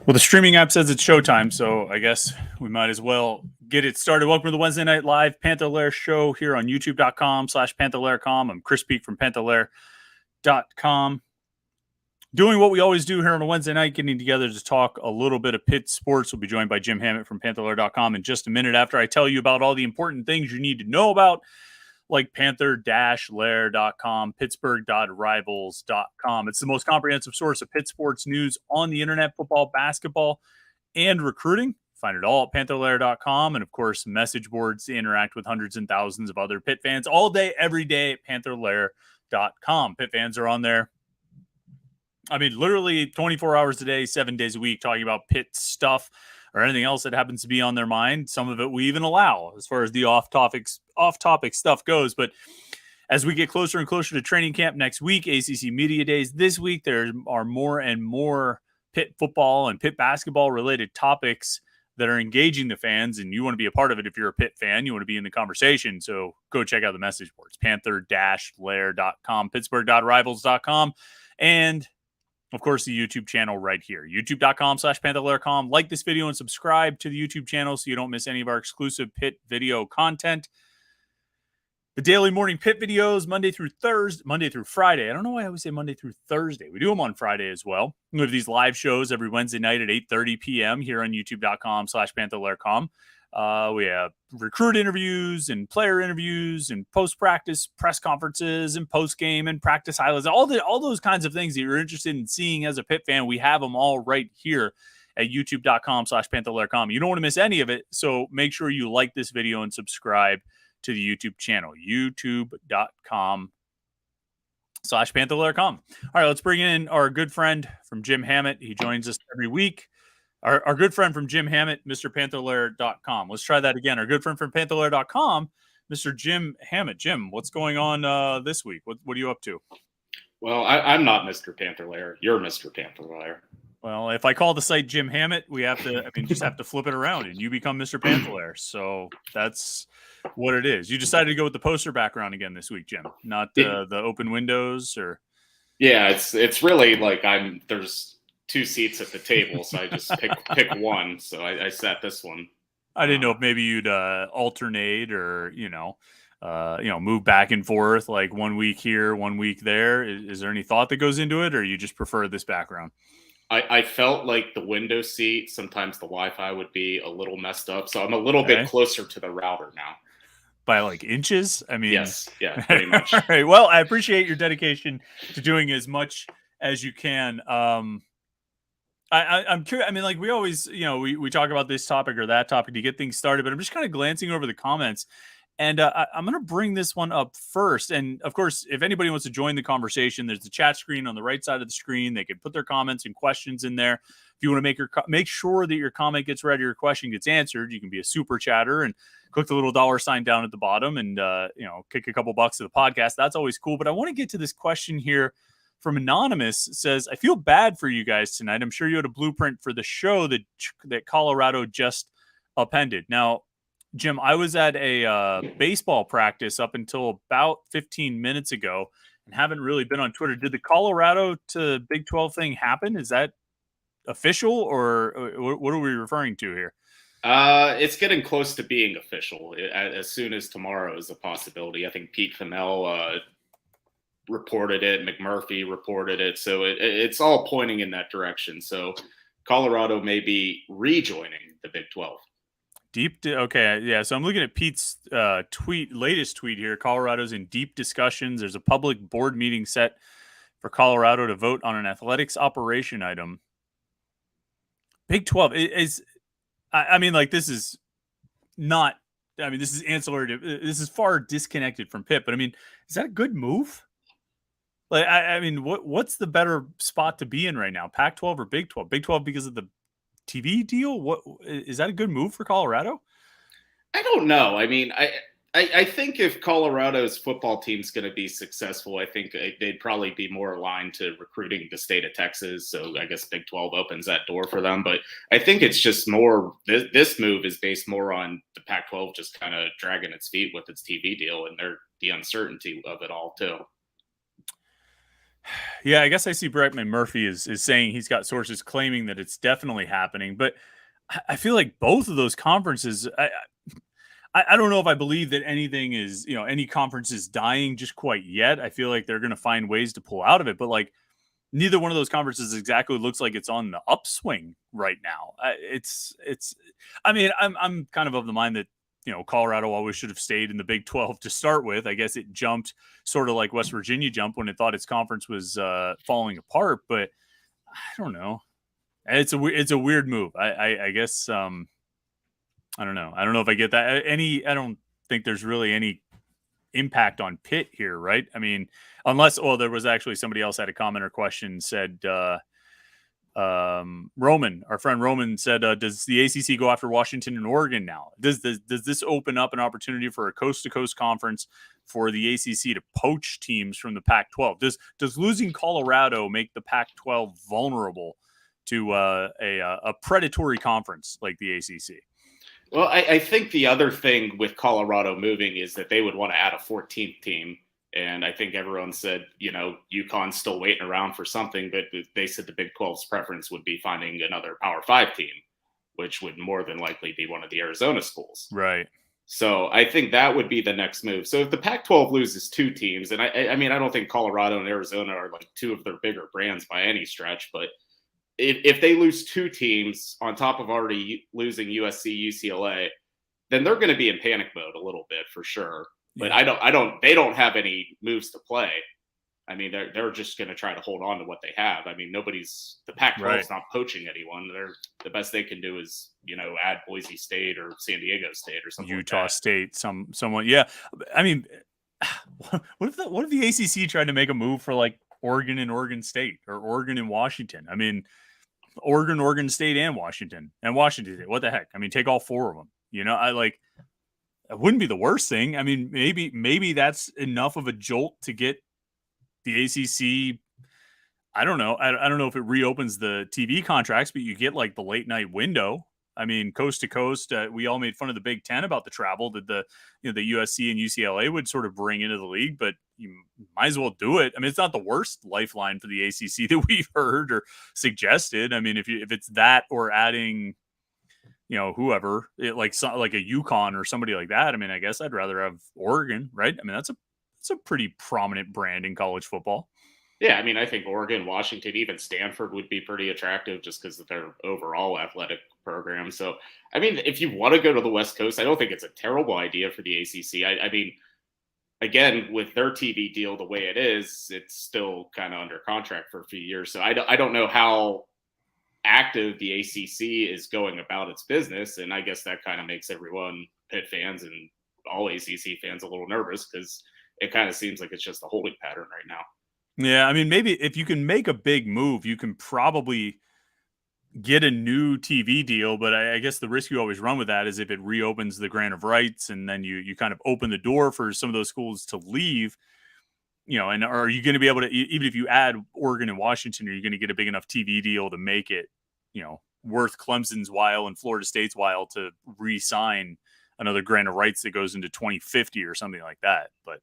Well, the streaming app says it's showtime, so I guess we might as well get it started. Welcome to the Wednesday Night Live Panther-Lair Show here on youtube.com/Panther-Lair.com. I'm Chris Peak from Panther-Lair.com. Doing what we always do here on a Wednesday night, getting together to talk a little bit of Pitt sports. We'll be joined by Jim Hammett from Panther-Lair.com in just a minute after I tell you about all the important things you need to know about, like Panther-Lair.com, Pittsburgh.rivals.com. It's the most comprehensive source of Pitt sports news on the internet, football, basketball, and recruiting. Find it all at Panther-Lair.com, and of course, message boards to interact with hundreds and thousands of other Pitt fans all day, every day at Panther-Lair.com. Pitt fans are on there. I mean, literally 24 hours a day, 7 days a week, talking about Pitt stuff or anything else that happens to be on their mind. Some of it we even allow as far as the off-topic stuff goes. But as we get closer and closer to training camp next week, ACC Media Days this week, there are more and more Pitt football and Pitt basketball related topics that are engaging the fans, and you want to be a part of it. If you're a Pitt fan, you want to be in the conversation. So go check out the message boards, Panther-Lair.com, Pittsburgh.rivals.com, and of course, the YouTube channel right here, youtube.com/Panther-Lair.com. Like this video and subscribe to the YouTube channel so you don't miss any of our exclusive Pitt video content. The daily morning Pitt videos, Monday through Friday. I don't know why I always say Monday through Thursday. We do them on Friday as well. We have these live shows every Wednesday night at 8:30 p.m. here on youtube.com/Panther-Lair.com. We have recruit interviews and player interviews and post-practice press conferences and post-game and practice highlights. All those kinds of things that you're interested in seeing as a Pitt fan, we have them all right here at youtube.com/Panther-Lair.com. You don't want to miss any of it, so make sure you like this video and subscribe to the YouTube channel, youtube.com/Panther-Lair.com. All right, let's bring in our good friend from Jim Hammett. He joins us every week. Our good friend from Jim Hammett, Mr. Panther-Lair.com. Let's try that again. Our good friend from Panther-Lair.com, Mr. Jim Hammett. Jim, what's going on this week? What are you up to? Well, I'm not Mr. Panther-Lair. You're Mr. Panther-Lair. Well, if I call the site Jim Hammett, just have to flip it around and you become Mr. Panther-Lair. So that's what it is. You decided to go with the poster background again this week, Jim, not the open windows or. Yeah, it's really like there's two seats at the table, so I just pick one. So I sat this one. I didn't know if maybe you'd alternate or move back and forth, like 1 week here, 1 week there. Is there any thought that goes into it, or you just prefer this background? I felt like the window seat, sometimes the Wi-Fi would be a little messed up, so I'm a little bit closer to the router now. By like inches? I mean, yes, yeah, pretty much. All right. Well, I appreciate your dedication to doing as much as you can. I'm curious. I mean, like we always, we talk about this topic or that topic to get things started, but I'm just kind of glancing over the comments, and I'm going to bring this one up first. And of course, if anybody wants to join the conversation, there's the chat screen on the right side of the screen. They can put their comments and questions in there. If you want to make sure that your comment gets read or your question gets answered, you can be a super chatter and click the little $sign down at the bottom and kick a couple bucks to the podcast. That's always cool. But I want to get to this question here from Anonymous. It says, I feel bad for you guys tonight. I'm sure you had a blueprint for the show that Colorado just upended. Now, Jim, I was at a baseball practice up until about 15 minutes ago and haven't really been on Twitter. Did the Colorado to Big 12 thing happen? Is that official, or what are we referring to here? It's getting close to being official. As soon as tomorrow is a possibility. I think Pete Fennell reported it. McMurphy reported it. So it's all pointing in that direction. So Colorado may be rejoining the Big 12. Okay, yeah. So I'm looking at Pete's latest tweet here. Colorado's in deep discussions. There's a public board meeting set for Colorado to vote on an athletics operation item. Big 12 is, this is not. This is ancillary to. This is far disconnected from Pitt. But is that a good move? Like, what's the better spot to be in right now? Pac-12 or Big 12? Big 12 because of the TV deal? What is that a good move for Colorado? I don't know. I think if Colorado's football team's going to be successful, I think they'd probably be more aligned to recruiting the state of Texas. So I guess Big 12 opens that door for them. But I think it's just more, this move is based more on the Pac-12 just kind of dragging its feet with its TV deal and the uncertainty of it all too. Yeah, I guess I see Brett McMurphy is saying he's got sources claiming that it's definitely happening, but I feel like both of those conferences. I don't know if I believe that anything is, any conference is dying just quite yet. I feel like they're going to find ways to pull out of it, but like neither one of those conferences exactly looks like it's on the upswing right now. I mean, I'm kind of the mind that, Colorado always should have stayed in the Big 12 to start with. I guess it jumped sort of like West Virginia jumped when it thought its conference was falling apart, but I don't know. It's a weird move. I guess, I don't know. I don't know if I get that. I don't think there's really any impact on Pitt here, right? I mean, unless, there was actually somebody else had a comment or question said, Roman, our friend Roman said, does the ACC go after Washington and Oregon now? Does this open up an opportunity for a coast to coast conference for the ACC to poach teams from the Pac-12? Does losing Colorado make the Pac-12 vulnerable to a predatory conference like the ACC? Well, I think the other thing with Colorado moving is that they would want to add a 14th team. And I think everyone said, UConn's still waiting around for something, but they said the Big 12's preference would be finding another Power 5 team, which would more than likely be one of the Arizona schools. Right. So I think that would be the next move. So if the Pac-12 loses two teams, and I mean, I don't think Colorado and Arizona are like two of their bigger brands by any stretch, but if they lose two teams on top of already losing USC, UCLA, then they're going to be in panic mode a little bit for sure. But yeah. They don't have any moves to play. I mean, they're just going to try to hold on to what they have. I mean, the Pac-12 is not poaching anyone. The best they can do is, add Boise State or San Diego State or something. Utah like State, someone. Yeah. I mean, what if the ACC tried to make a move for like Oregon and Oregon State or Oregon and Washington? I mean, Oregon State and Washington State. What the heck? I mean, take all four of them. It wouldn't be the worst thing. I mean, maybe that's enough of a jolt to get the ACC. I don't know. I don't know if it reopens the TV contracts, but you get like the late night window. I mean, coast to coast. We all made fun of the Big Ten about the travel that the USC and UCLA would sort of bring into the league, but you might as well do it. I mean, it's not the worst lifeline for the ACC that we've heard or suggested. I mean, if it's that or adding, whoever, like a UConn or somebody like that. I mean, I guess I'd rather have Oregon, right? I mean, that's a pretty prominent brand in college football. Yeah, I mean, I think Oregon, Washington, even Stanford would be pretty attractive just because of their overall athletic program. So, I mean, if you want to go to the West Coast, I don't think it's a terrible idea for the ACC. I mean, again, with their TV deal the way it is, it's still kind of under contract for a few years. So I don't know how active the ACC is going about its business. And I guess that kind of makes everyone, Pitt fans and all ACC fans, a little nervous because it kind of seems like it's just a holding pattern right now. Yeah, I mean, maybe if you can make a big move, you can probably get a new TV deal, but I guess the risk you always run with that is if it reopens the grant of rights and then you kind of open the door for some of those schools to leave, and are you going to be able to, even if you add Oregon and Washington, are you going to get a big enough TV deal to make it, worth Clemson's while and Florida State's while to re-sign another grant of rights that goes into 2050 or something like that? But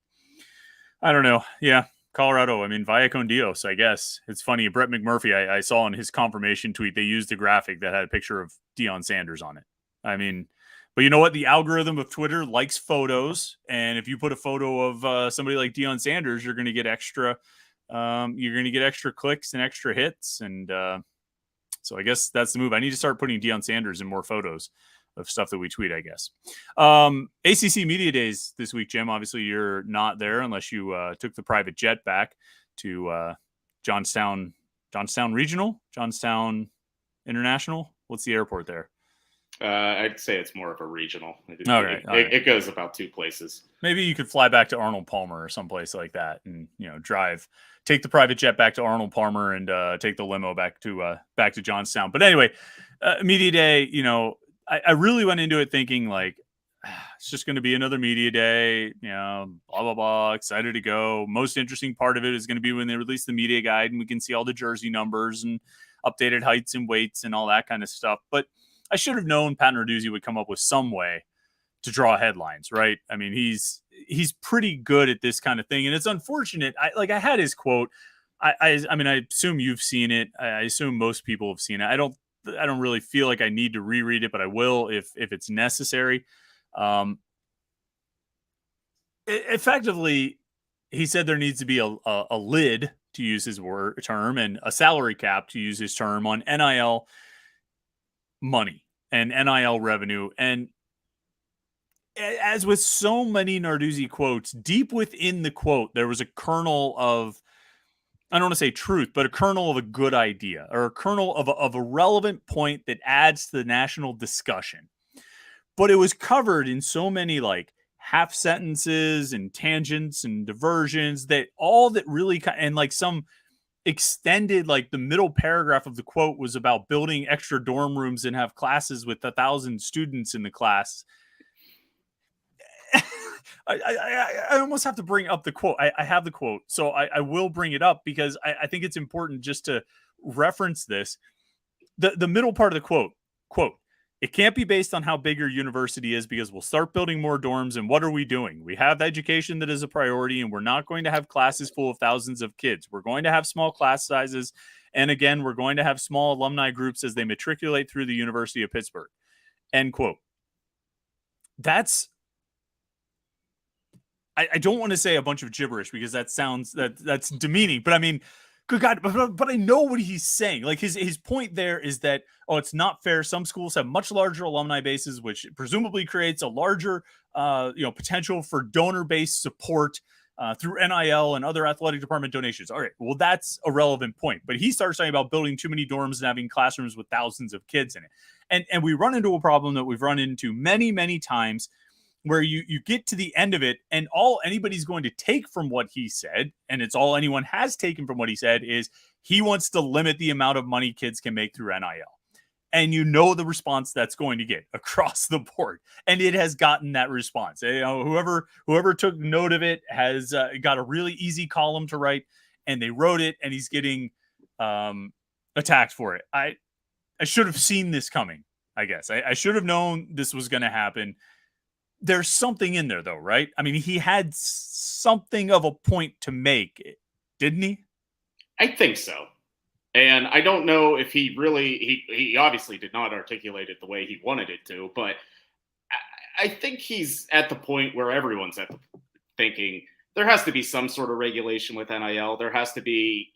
I don't know. Yeah. Colorado, I mean, via con Dios, I guess. It's funny. Brett McMurphy, I saw in his confirmation tweet, they used a graphic that had a picture of Deion Sanders on it. I mean, but you know what? The algorithm of Twitter likes photos. And if you put a photo of somebody like Deion Sanders, you're going to get extra clicks and extra hits. And so I guess that's the move. I need to start putting Deion Sanders in more photos of stuff that we tweet, I guess. ACC Media Days this week, Jim. Obviously, you're not there unless you took the private jet back to Johnstown Regional, Johnstown International. What's the airport there? I'd say it's more of a regional. Okay, it goes about two places. Maybe you could fly back to Arnold Palmer or someplace like that, and take the private jet back to Arnold Palmer and take the limo back to Johnstown. But anyway, Media Day, I really went into it thinking like, it's just going to be another media day, blah, blah, blah. Excited to go. Most interesting part of it is going to be when they release the media guide and we can see all the jersey numbers and updated heights and weights and all that kind of stuff. But I should have known Pat Narduzzi would come up with some way to draw headlines, right? I mean, he's pretty good at this kind of thing. And it's unfortunate. I had his quote. I mean, I assume you've seen it. I assume most people have seen it. I don't really feel like I need to reread it, but I will if it's necessary. Effectively, he said there needs to be a lid, to use his term, and a salary cap, to use his term, on NIL money and NIL revenue. And as with so many Narduzzi quotes, deep within the quote, there was a kernel of, I don't want to say truth, but a kernel of a good idea, or a kernel of a relevant point that adds to the national discussion. But it was covered in so many like half sentences and tangents and diversions that all that really, and like some extended, like the middle paragraph of the quote was about building extra dorm rooms and have classes with 1,000 students in the class. I almost have to bring up the quote. I have the quote, so I will bring it up because I think it's important just to reference this. The middle part of the quote, "It can't be based on how big your university is because we'll start building more dorms. And what are we doing? We have education that is a priority, and we're not going to have classes full of thousands of kids. We're going to have small class sizes. And again, we're going to have small alumni groups as they matriculate through the University of Pittsburgh." End quote. That's, I don't want to say a bunch of gibberish because that sounds that's demeaning, but I mean, good God, but I know what he's saying. Like his point there is that, oh, it's not fair. Some schools have much larger alumni bases, which presumably creates a larger potential for donor-based support through NIL and other athletic department donations. All right, well, that's a relevant point. But he starts talking about building too many dorms and having classrooms with thousands of kids in it. And we run into a problem that we've run into many, many times, where you get to the end of it and all anybody's going to take from what he said, and it's all anyone has taken from what he said, is he wants to limit the amount of money kids can make through NIL. And you know the response that's going to get across the board. And it has gotten that response. Whoever took note of it has got a really easy column to write, and they wrote it, and he's getting attacked for it. I should have seen this coming, I guess. I should have known this was going to happen. There's something in there, though, right? I mean, he had something of a point to make, didn't he? I think so. And I don't know if he really, he obviously did not articulate it the way he wanted it to, but I think he's at the point where everyone's at the thinking there has to be some sort of regulation with NIL. There has to be,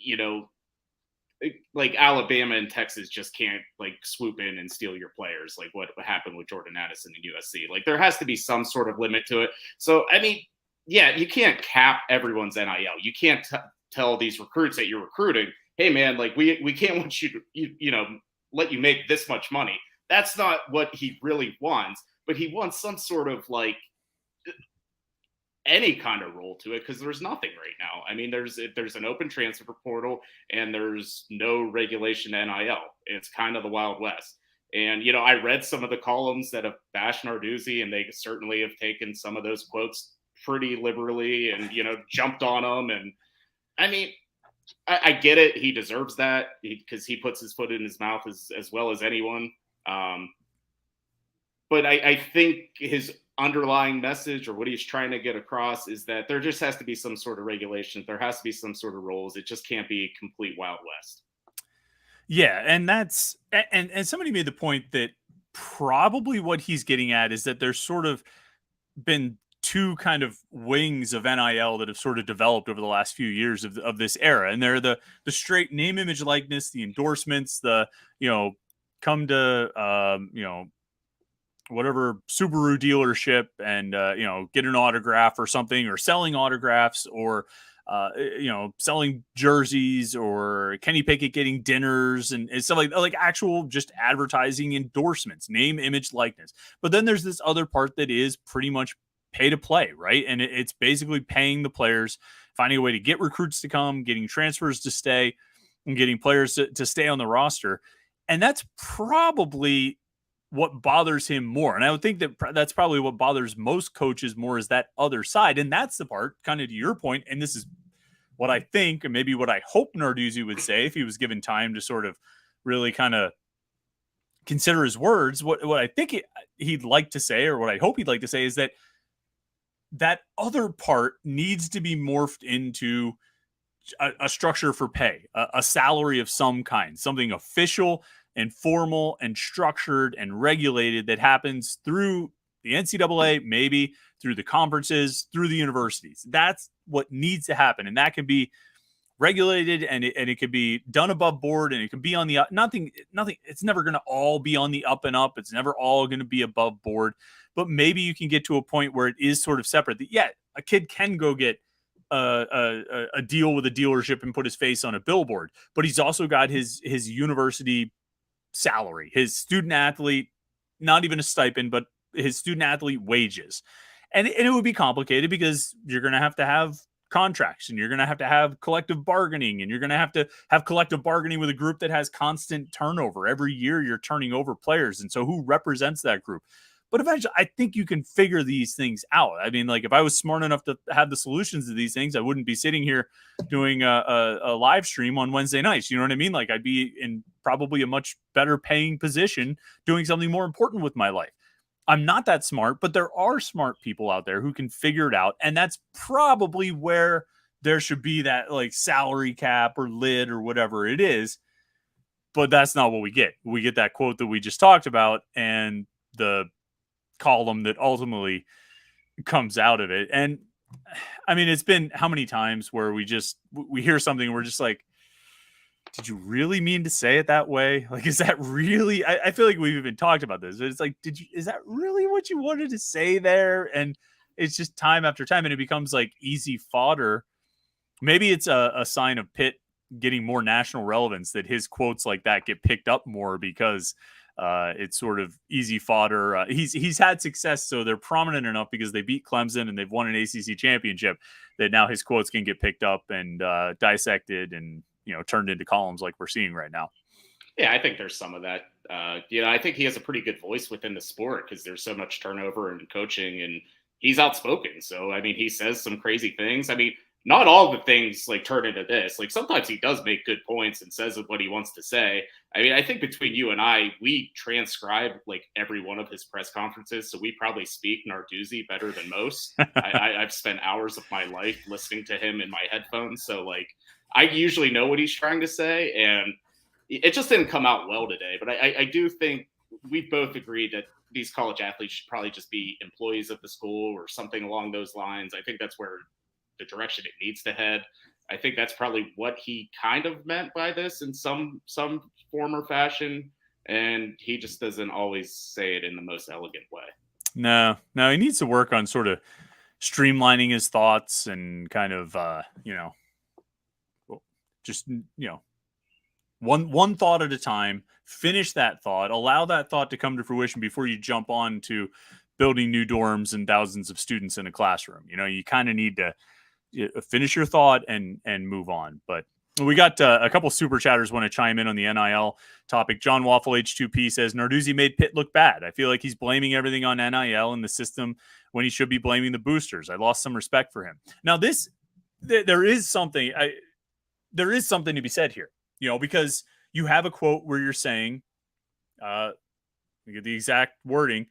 like Alabama and Texas just can't like swoop in and steal your players, like what happened with Jordan Addison and USC. Like there has to be some sort of limit to it. So I mean, yeah, you can't cap everyone's NIL. You can't tell these recruits that you're recruiting, hey man, like we can't want you to let you make this much money. That's not what he really wants. But he wants some sort of like any kind of role to it, because there's nothing right now. I mean, there's an open transfer portal and there's no regulation NIL. It's kind of the Wild West. And, I read some of the columns that have bashed Narduzzi, and they certainly have taken some of those quotes pretty liberally and, jumped on them. And I mean, I get it. He deserves that because he puts his foot in his mouth as well as anyone. But I think his underlying message, or what he's trying to get across, is that there just has to be some sort of regulation. There has to be some sort of rules. It just can't be complete Wild West. Yeah, and that's and somebody made the point that probably what he's getting at is that there's sort of been two kind of wings of NIL that have sort of developed over the last few years of this era. And they're the straight name, image, likeness, the endorsements, the, come to, whatever Subaru dealership and, get an autograph or something, or selling autographs, or, selling jerseys, or Kenny Pickett getting dinners and stuff like actual just advertising endorsements, name, image, likeness. But then there's this other part that is pretty much pay to play, right? And it's basically paying the players, finding a way to get recruits to come, getting transfers to stay, and getting players to stay on the roster. And that's probably what bothers him more. And I would think that that's probably what bothers most coaches more, is that other side. And that's the part, kind of to your point, and this is what I think, and maybe what I hope Narduzzi would say if he was given time to sort of really kind of consider his words. What I think he'd like to say, or what I hope he'd like to say, is that other part needs to be morphed into a structure for pay, a salary of some kind, something official and formal and structured and regulated that happens through the NCAA, maybe through the conferences, through the universities. That's what needs to happen. And that can be regulated, and it could be done above board, and it can be on the nothing. It's never going to all be on the up and up. It's never all going to be above board, but maybe you can get to a point where it is sort of separate. That, yeah, a kid can go get a deal with a dealership and put his face on a billboard, but he's also got his university salary, his student athlete, not even a stipend, but his student athlete wages. And it would be complicated because you're going to have contracts, and you're going to have collective bargaining, and you're going to have collective bargaining with a group that has constant turnover. Every year you're turning over players. And so who represents that group? But eventually, I think you can figure these things out. I mean, like, if I was smart enough to have the solutions to these things, I wouldn't be sitting here doing a live stream on Wednesday nights. You know what I mean? Like, I'd be in probably a much better paying position doing something more important with my life. I'm not that smart, but there are smart people out there who can figure it out. And that's probably where there should be that, like, salary cap or lid or whatever it is. But that's not what we get. We get that quote that we just talked about and the column that ultimately comes out of it. And I mean, it's been how many times where we hear something and we're just like, did you really mean to say it that way? Like, is that really, I feel like we've even talked about this. It's like, is that really what you wanted to say there? And it's just time after time, and it becomes like easy fodder. Maybe it's a sign of Pitt getting more national relevance that his quotes like that get picked up more, because it's sort of easy fodder. He's had success, so they're prominent enough because they beat Clemson and they've won an ACC championship, that now his quotes can get picked up and dissected and, you know, turned into columns like we're seeing right now. Yeah, I think there's some of that. I think he has a pretty good voice within the sport because there's so much turnover in coaching, and he's outspoken. So, I mean, he says some crazy things. I mean, not all the things like turn into this. Like, sometimes he does make good points and says what he wants to say. I mean, I think between you and I, we transcribe like every one of his press conferences. So we probably speak Narduzzi better than most. I've spent hours of my life listening to him in my headphones. So, like, I usually know what he's trying to say, and it just didn't come out well today. But I do think we've both agreed that these college athletes should probably just be employees of the school or something along those lines. I think that's where the direction it needs to head. I think that's probably what he kind of meant by this in some form or fashion, and he just doesn't always say it in the most elegant way. No, he needs to work on sort of streamlining his thoughts and kind of just one thought at a time, finish that thought, allow that thought to come to fruition before you jump on to building new dorms and thousands of students in a classroom. You know, you kind of need to finish your thought and move on. But we got a couple super chatters want to chime in on the NIL topic. John Waffle H2P says Narduzzi made Pitt look bad. I feel like he's blaming everything on NIL and the system when he should be blaming the boosters. I lost some respect for him. Now, there is something to be said here, you know, because you have a quote where you're saying, you get the exact wording,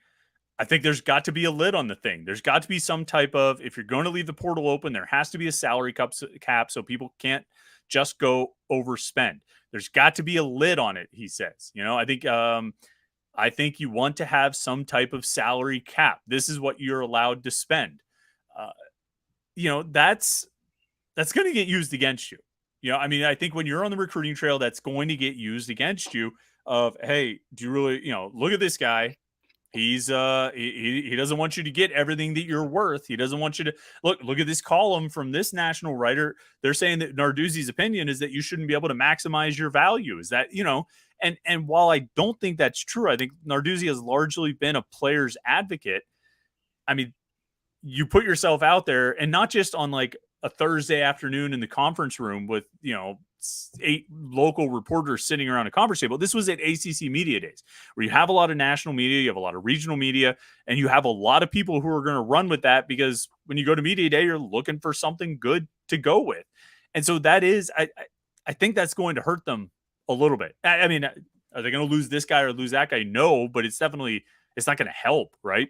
I think there's got to be a lid on the thing. There's got to be some type of, if you're going to leave the portal open, there has to be a salary cap so people can't just go overspend. There's got to be a lid on it, he says. You know, I think you want to have some type of salary cap. This is what you're allowed to spend. You know, that's going to get used against you. You know, I mean, I think when you're on the recruiting trail, that's going to get used against you of, hey, do you really, you know, look at this guy. He's he doesn't want you to get everything that you're worth. He doesn't want you to look at this column from this national writer. They're saying that Narduzzi's opinion is that you shouldn't be able to maximize your value. Is that, you know, and while I don't think that's true, I think Narduzzi has largely been a player's advocate. I mean, you put yourself out there, and not just on like a Thursday afternoon in the conference room with, you know, 8 local reporters sitting around a conference table. This was at ACC Media Days, where you have a lot of national media, you have a lot of regional media, and you have a lot of people who are going to run with that, because when you go to Media Day, you're looking for something good to go with. And so that is, I think that's going to hurt them a little bit. I mean, are they going to lose this guy or lose that guy? No, but it's not going to help, right?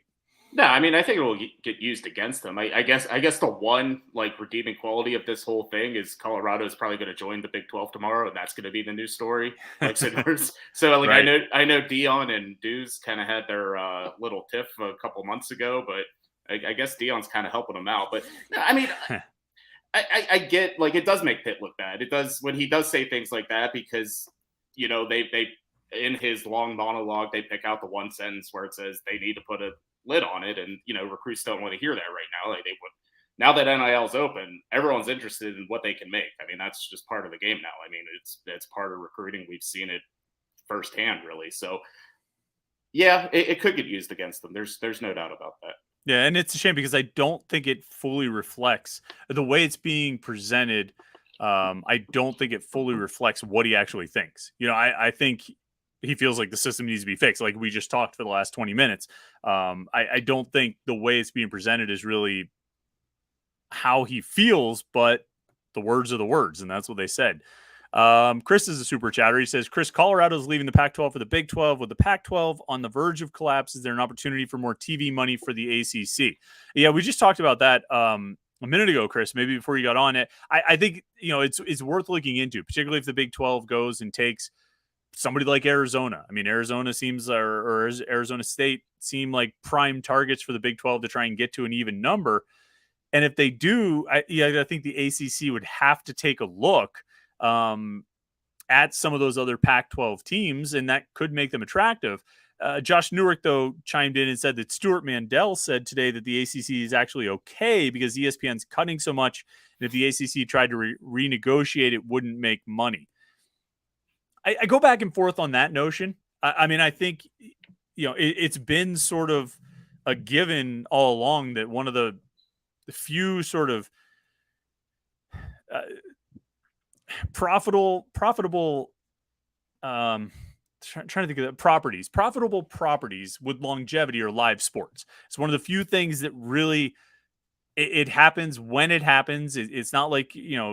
No, I mean, I think it will get used against them. I guess the one like redeeming quality of this whole thing is Colorado is probably going to join the Big 12 tomorrow, and that's going to be the news story. Like so, like Right. I know Dion and Dews kind of had their little tiff a couple months ago, but I guess Dion's kind of helping them out. But no, I mean, I get like it does make Pitt look bad. It does when he does say things like that because they in his long monologue they pick out the one sentence where it says they need to put a lid on it, and recruits don't want to hear that right now. Like they would now that NIL's open, everyone's interested in what they can make. I mean that's just part of the game now. I mean it's part of recruiting. We've seen it firsthand, really. So yeah, it could get used against them. There's no doubt about that. Yeah, and it's a shame because I don't think it fully reflects the way it's being presented. I don't think it fully reflects what he actually thinks. I think he feels like the system needs to be fixed, like we just talked for the last 20 minutes. I don't think the way it's being presented is really how he feels, but the words are the words, and that's what they said. Chris is a super chatter. He says, Chris, Colorado's leaving the Pac-12 for the Big 12. With the Pac-12 on the verge of collapse, is there an opportunity for more TV money for the ACC? Yeah, we just talked about that a minute ago, Chris, maybe before you got on it. I think, it's worth looking into, particularly if the Big 12 goes and takes somebody like Arizona. I mean, Arizona seems, or Arizona State seem like prime targets for the Big 12 to try and get to an even number. And if they do, I think the ACC would have to take a look at some of those other Pac-12 teams, and that could make them attractive. Josh Newark, though, chimed in and said that Stuart Mandel said today that the ACC is actually okay because ESPN's cutting so much, and if the ACC tried to renegotiate, it wouldn't make money. I go back and forth on that notion. I mean, I think, it's been sort of a given all along that one of the few sort of profitable trying to think of that, profitable properties with longevity or live sports. It's one of the few things that really it happens when it happens. It's not like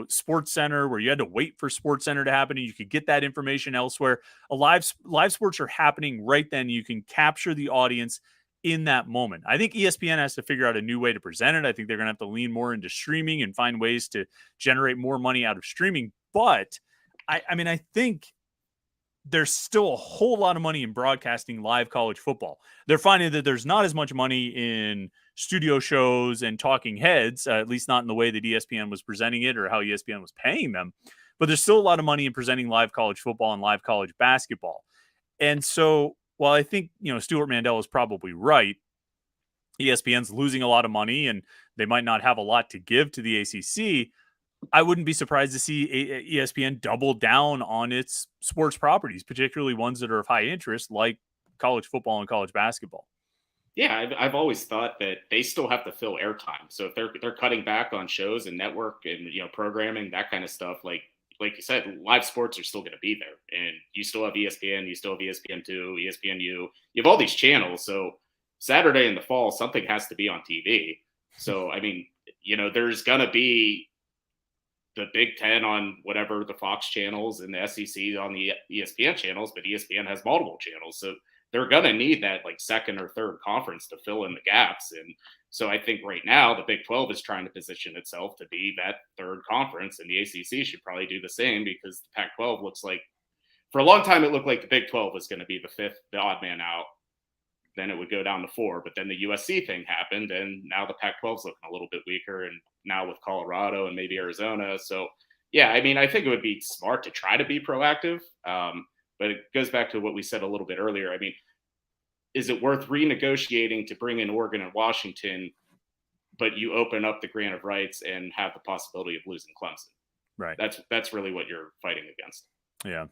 Sports Center where you had to wait for Sports Center to happen and you could get that information elsewhere. Live sports are happening right then. You can capture the audience in that moment. I think ESPN has to figure out a new way to present it. I think they're going to have to lean more into streaming and find ways to generate more money out of streaming. But I think there's still a whole lot of money in broadcasting live college football. They're finding that there's not as much money in studio shows and talking heads, at least not in the way that ESPN was presenting it or how ESPN was paying them. But there's still a lot of money in presenting live college football and live college basketball. And so while I think, Stuart Mandel is probably right, ESPN's losing a lot of money and they might not have a lot to give to the ACC. I wouldn't be surprised to see ESPN double down on its sports properties, particularly ones that are of high interest, like college football and college basketball. Yeah, I've always thought that they still have to fill airtime. So if they're cutting back on shows and network and programming, that kind of stuff, like you said, live sports are still going to be there, and you still have ESPN, you still have ESPN2, ESPNU, you have all these channels. So Saturday in the fall, something has to be on TV. So I mean, there's going to be the Big Ten on whatever the Fox channels and the SEC on the ESPN channels, but ESPN has multiple channels. So they're going to need that like second or third conference to fill in the gaps. And so I think right now the Big 12 is trying to position itself to be that third conference, and the ACC should probably do the same because the Pac 12 looks like, for a long time, it looked like the Big 12 was going to be the fifth, the odd man out. Then it would go down to 4. But then the USC thing happened, and now the Pac 12 is looking a little bit weaker. And now with Colorado and maybe Arizona. So, yeah, I mean, I think it would be smart to try to be proactive. But it goes back to what we said a little bit earlier. I mean, is it worth renegotiating to bring in Oregon and Washington, but you open up the grant of rights and have the possibility of losing Clemson? Right. That's really what you're fighting against. Yeah.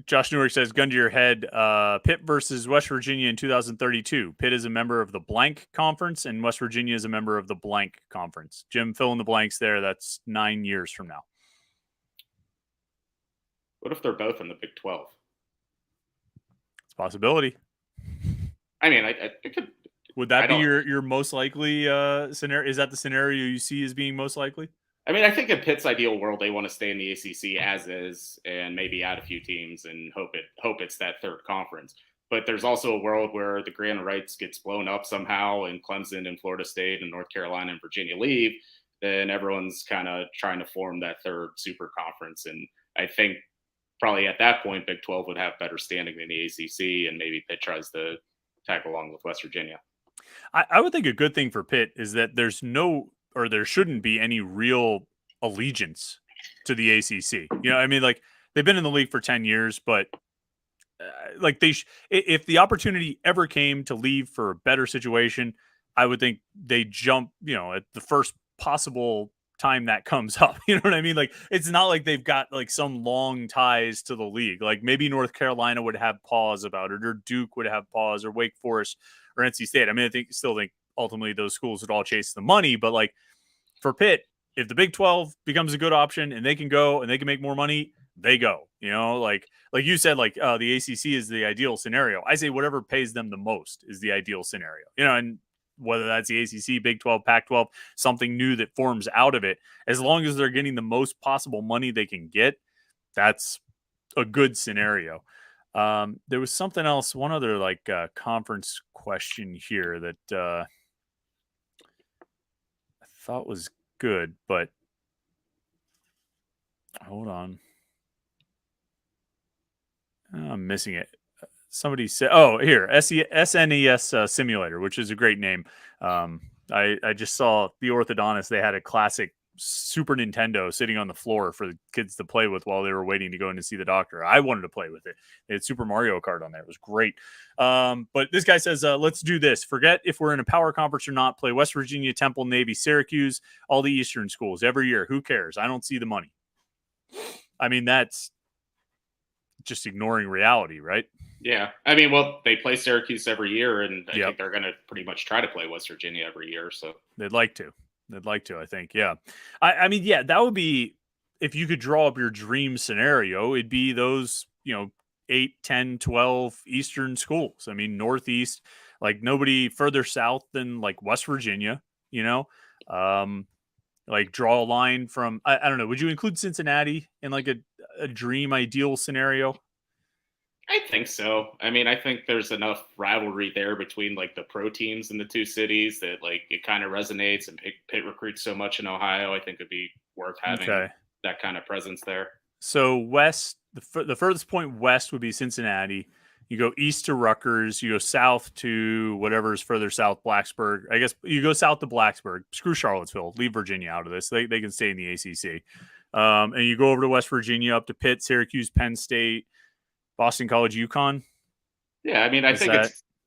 Josh Newark says, gun to your head, Pitt versus West Virginia in 2032. Pitt is a member of the blank conference and West Virginia is a member of the blank conference. Jim, fill in the blanks there. That's 9 years from now. What if they're both in the Big 12? It's a possibility. I mean, it could. Would that be your most likely scenario? Is that the scenario you see as being most likely? I mean, I think in Pitt's ideal world, they want to stay in the ACC as is, and maybe add a few teams and hope it's that third conference. But there's also a world where the grant of rights gets blown up somehow and Clemson and Florida State and North Carolina and Virginia leave, then everyone's kind of trying to form that third super conference. And I think probably at that point, Big 12 would have better standing than the ACC, and maybe Pitt tries to tag along with West Virginia. I would think a good thing for Pitt is that there shouldn't be any real allegiance to the ACC. I mean, like they've been in the league for 10 years, but like if the opportunity ever came to leave for a better situation, I would think they jump, at the first possible time that comes up. You know what I mean? Like it's not like they've got like some long ties to the league. Like maybe North Carolina would have pause about it, or Duke would have pause, or Wake Forest or NC State. I mean, still think ultimately those schools would all chase the money, but like for Pitt, if the Big 12 becomes a good option and they can go and they can make more money, they go. Like you said, like the ACC is the ideal scenario. I say whatever pays them the most is the ideal scenario. And whether that's the ACC, Big 12, Pac-12, something new that forms out of it, as long as they're getting the most possible money they can get, that's a good scenario. There was something else, one other like conference question here that I thought was good, but hold on. I'm missing it. Somebody said, here, SNES Simulator, which is a great name. I just saw the orthodontist. They had a classic Super Nintendo sitting on the floor for the kids to play with while they were waiting to go in to see the doctor. I wanted to play with it. They had Super Mario Kart on there. It was great. But this guy says, let's do this. Forget if we're in a power conference or not. Play West Virginia, Temple, Navy, Syracuse, all the Eastern schools every year. Who cares? I don't see the money. I mean, that's just ignoring reality, right? Yeah. I mean, well, they play Syracuse every year, and I think they're going to pretty much try to play West Virginia every year. So they'd like to, I think. Yeah. I mean, yeah, that would be, if you could draw up your dream scenario, it'd be those, 8, 10, 12 Eastern schools. I mean, Northeast, like nobody further south than like West Virginia, like draw a line from, I don't know. Would you include Cincinnati in like a dream ideal scenario? I think so. I mean, I think there's enough rivalry there between like the pro teams in the two cities that like it kind of resonates, and Pitt recruits so much in Ohio. I think it'd be worth having that kind of presence there. So west, the furthest point west would be Cincinnati. You go east to Rutgers. You go south to whatever's further south, Blacksburg. I guess you go south to Blacksburg. Screw Charlottesville. Leave Virginia out of this. They can stay in the ACC. And you go over to West Virginia, up to Pitt, Syracuse, Penn State, Boston College, UConn. Yeah, I mean, I think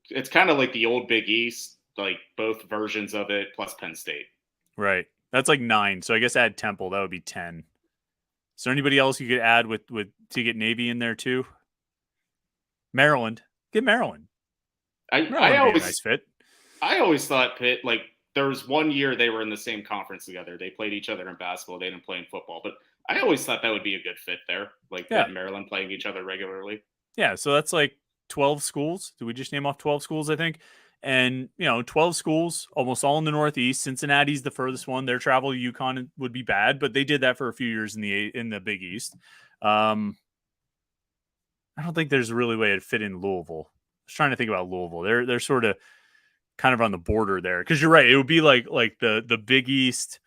it's kind of like the old Big East, like both versions of it, plus Penn State. Right. That's like 9. So I guess add Temple. That would be 10. Is there anybody else you could add with to get Navy in there too? Maryland. Get Maryland. I always nice fit. I always thought Pitt, like there was one year they were in the same conference together. They played each other in basketball. They didn't play in football, but I always thought that would be a good fit there. Like Pitt and Maryland playing each other regularly. Yeah. So that's like 12 schools. Did we just name off 12 schools? I think. And 12 schools, almost all in the Northeast. Cincinnati's the furthest one. Their travel to UConn would be bad, but they did that for a few years in the Big East. I don't think there's a really way to fit in Louisville. I was trying to think about Louisville. They're sort of kind of on the border there, because you're right. It would be like the Big East,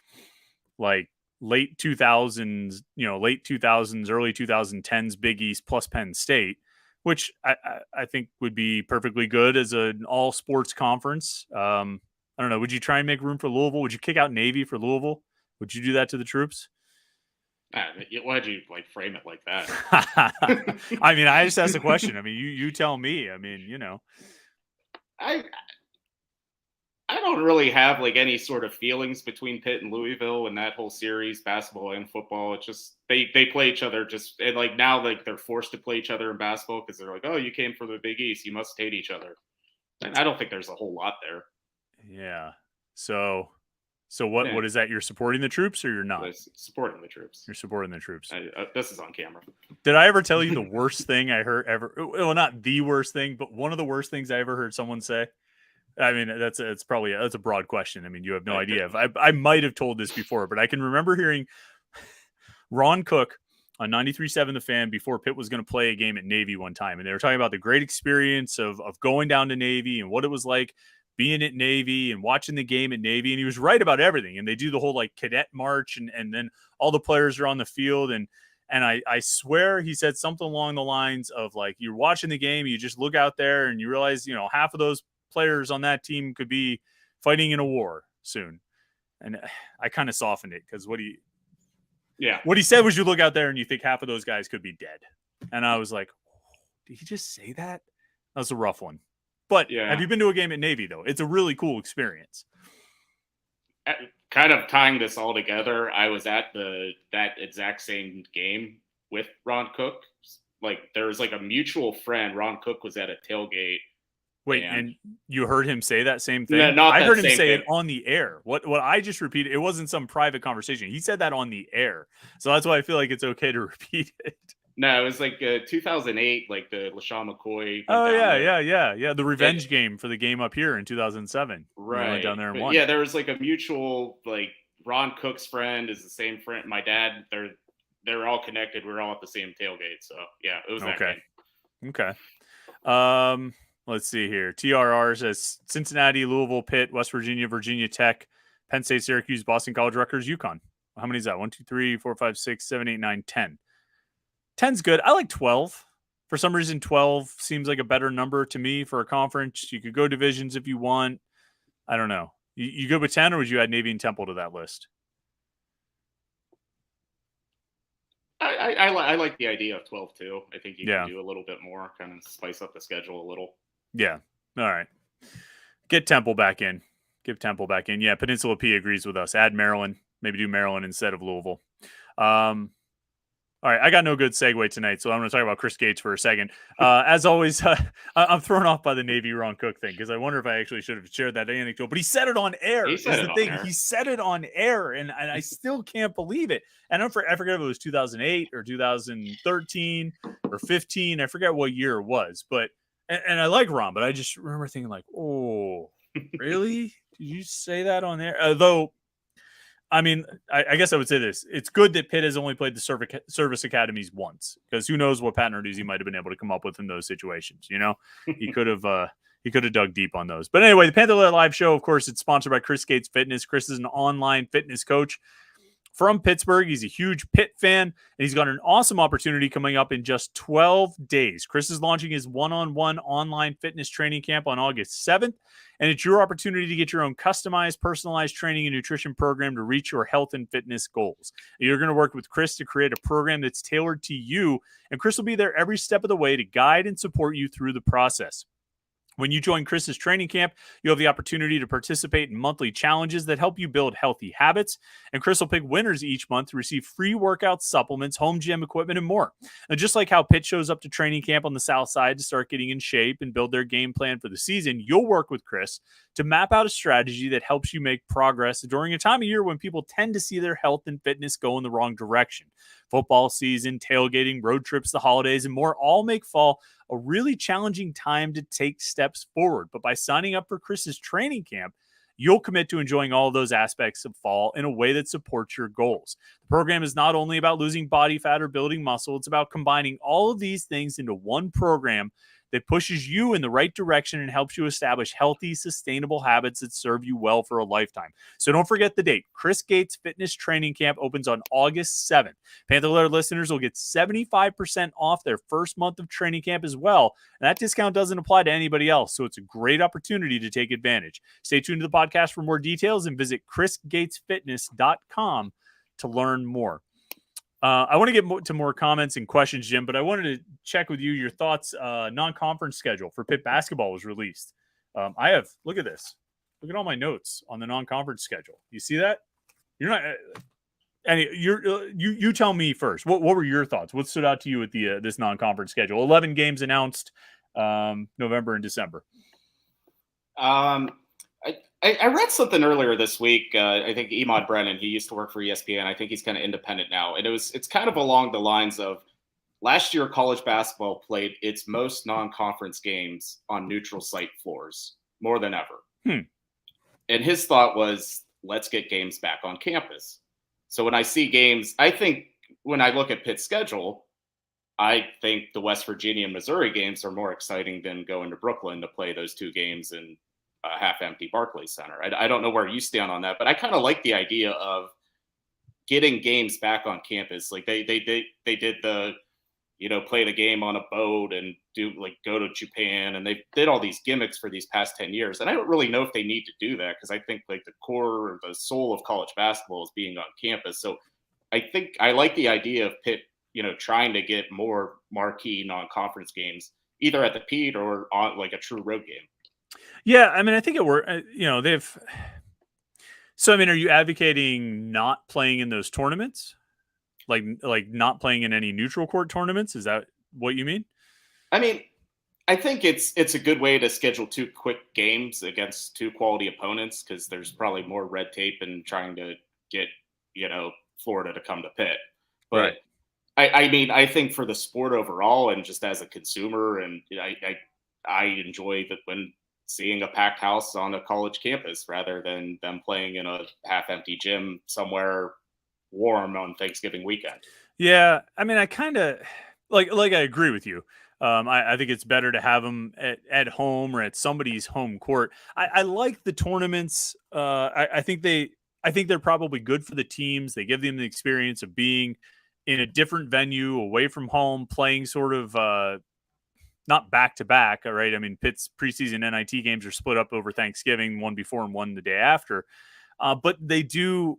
like late 2000s, early 2010s Big East plus Penn State, which I think would be perfectly good as an all sports conference. I don't know. Would you try and make room for Louisville? Would you kick out Navy for Louisville? Would you do that to the troops? Why'd you like frame it like that? I mean, I just asked the question. I mean, you tell me. I mean, I don't really have like any sort of feelings between Pitt and Louisville in that whole series, basketball and football. It's just they play each other and like now like they're forced to play each other in basketball because they're like, oh, you came from the Big East, you must hate each other. And I don't think there's a whole lot there. Yeah. So what is that? You're supporting the troops or you're not? Supporting the troops. You're supporting the troops. This is on camera. Did I ever tell you the worst thing I heard ever? Well, not the worst thing, but one of the worst things I ever heard someone say. I mean, that's a broad question. I mean, you have no idea. I might have told this before, but I can remember hearing Ron Cook on 93.7 The Fan before Pitt was going to play a game at Navy one time. And they were talking about the great experience of going down to Navy and what it was like being at Navy and watching the game at Navy. And he was right about everything. And they do the whole like cadet march and then all the players are on the field. And I swear he said something along the lines of like, you're watching the game, you just look out there and you realize, half of those players on that team could be fighting in a war soon. And I kind of softened it because what he said was you look out there and you think half of those guys could be dead. And I was like, did he just say that? That was a rough one. But have you been to a game at Navy, though? It's a really cool experience. Kind of tying this all together, I was at that exact same game with Ron Cook. Like, there was like a mutual friend. Ron Cook was at a tailgate. Wait, and you heard him say that same thing? No, I heard him say it on the air. What I just repeated, it wasn't some private conversation. He said that on the air. So that's why I feel like it's okay to repeat it. No, it was like 2008, like the LaShawn McCoy. Oh, yeah. The revenge game for the game up here in 2007. Right. We went down there and won. Yeah, there was like a mutual, like Ron Cook's friend is the same friend. My dad, they're all connected. We're all at the same tailgate. So, yeah, it was that game. Okay. Let's see here. TRR says Cincinnati, Louisville, Pitt, West Virginia, Virginia Tech, Penn State, Syracuse, Boston College, Rutgers, UConn. How many is that? 1, 2, 3, 4, 5, 6, 7, 8, 9, 10. 10's good. I like 12. For some reason, 12 seems like a better number to me for a conference. You could go divisions if you want. I don't know. You good with 10, or would you add Navy and Temple to that list? I like the idea of 12 too. I think you can do a little bit more, kind of spice up the schedule a little. Yeah. All right. Get Temple back in. Give Temple back in. Yeah, Peninsula P agrees with us. Add Maryland. Maybe do Maryland instead of Louisville. All right, I got no good segue tonight, so I'm going to talk about Chris Gates for a second. As always, I'm thrown off by the Navy Ron Cook thing because I wonder if I actually should have shared that anecdote. But he said it on air. He said it on air, and I still can't believe it. And I forget if it was 2008 or 2013 or 15. I forget what year it was. But and I like Ron, but I just remember thinking like, oh, really? Did you say that on air? Though. I mean, I guess I would say this. It's good that Pitt has only played the service academies once, because who knows what Pat Narduzzi might have been able to come up with in those situations. He could have dug deep on those. But anyway, the Panther-Lair Live Show, of course, it's sponsored by Chris Gates Fitness. Chris is an online fitness coach from Pittsburgh. He's a huge Pitt fan, and he's got an awesome opportunity coming up in just 12 days. Chris is launching his one-on-one online fitness training camp on August 7th, and it's your opportunity to get your own customized, personalized training and nutrition program to reach your health and fitness goals. You're going to work with Chris to create a program that's tailored to you, and Chris will be there every step of the way to guide and support you through the process. When you join Chris's training camp, you have the opportunity to participate in monthly challenges that help you build healthy habits. And Chris will pick winners each month to receive free workout supplements, home gym equipment, and more. And just like how Pitt shows up to training camp on the South Side to start getting in shape and build their game plan for the season, you'll work with Chris to map out a strategy that helps you make progress during a time of year when people tend to see their health and fitness go in the wrong direction. Football season, tailgating, road trips, the holidays, and more all make fall a really challenging time to take steps forward. But by signing up for Chris's training camp, you'll commit to enjoying all of those aspects of fall in a way that supports your goals. The program is not only about losing body fat or building muscle, it's about combining all of these things into one program that pushes you in the right direction and helps you establish healthy, sustainable habits that serve you well for a lifetime. So don't forget the date. Chris Gates Fitness Training Camp opens on August 7th. Panther-Lair listeners will get 75% off their first month of training camp as well. And that discount doesn't apply to anybody else, so it's a great opportunity to take advantage. Stay tuned to the podcast for more details and visit chrisgatesfitness.com to learn more. I want to get to more comments and questions, Jim, but I wanted to check with you your thoughts. Non-conference schedule for Pitt basketball was released. Look at this. Look at all my notes on the non-conference schedule. You see that? You're not. You tell me first. What were your thoughts? What stood out to you with the this non-conference schedule? 11 games announced, November and December. I read something earlier this week. I think Emad Brennan, he used to work for ESPN. I think he's kind of independent now. And it's kind of along the lines of last year, college basketball played its most non-conference games on neutral site floors, more than ever. And his thought was, let's get games back on campus. So when I see games, I think when I look at Pitt's schedule, I think the West Virginia and Missouri games are more exciting than going to Brooklyn to play those two games in a half-empty Barclays Center. I don't know where you stand on that, but I kind of like the idea of getting games back on campus. Like they did the, play the game on a boat and go to Japan, and they did all these gimmicks for these past 10 years. And I don't really know if they need to do that, because I think like the core or the soul of college basketball is being on campus. So I think I like the idea of Pitt, trying to get more marquee non-conference games, either at the Pete or on like a true road game. Yeah, I mean, I think it worked. They've. So, I mean, are you advocating not playing in those tournaments, like not playing in any neutral court tournaments? Is that what you mean? I mean, I think it's a good way to schedule two quick games against two quality opponents, because there's probably more red tape in trying to get Florida to come to Pitt. But Right. I mean, I think for the sport overall, and just as a consumer, and I enjoy that when seeing a packed house on a college campus rather than them playing in a half-empty gym somewhere warm on Thanksgiving weekend. Yeah, I mean, I kind of like I agree with you. I think it's better to have them at home or at somebody's home court. I like the tournaments. I think they're probably good for the teams. They give them the experience of being in a different venue, away from home, playing sort of not back to back. All right. I mean, Pitt's preseason NIT games are split up over Thanksgiving, one before and one the day after. But they do.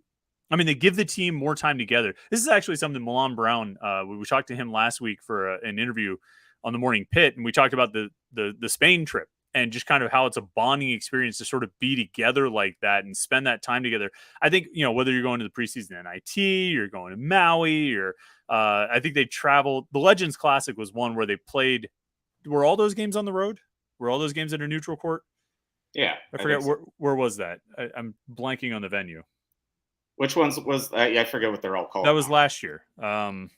I mean, they give the team more time together. This is actually something Milan Brown. We talked to him last week for an interview on the Morning Pit, and we talked about the Spain trip and just kind of how it's a bonding experience to sort of be together like that and spend that time together. I think, whether you're going to the preseason NIT, you're going to Maui, or I think they traveled. The Legends Classic was one where they played. Were all those games on the road? Were all those games at a neutral court? Yeah. I forget where was that? I'm blanking on the venue. Which ones was I forget what they're all called. That was last year. When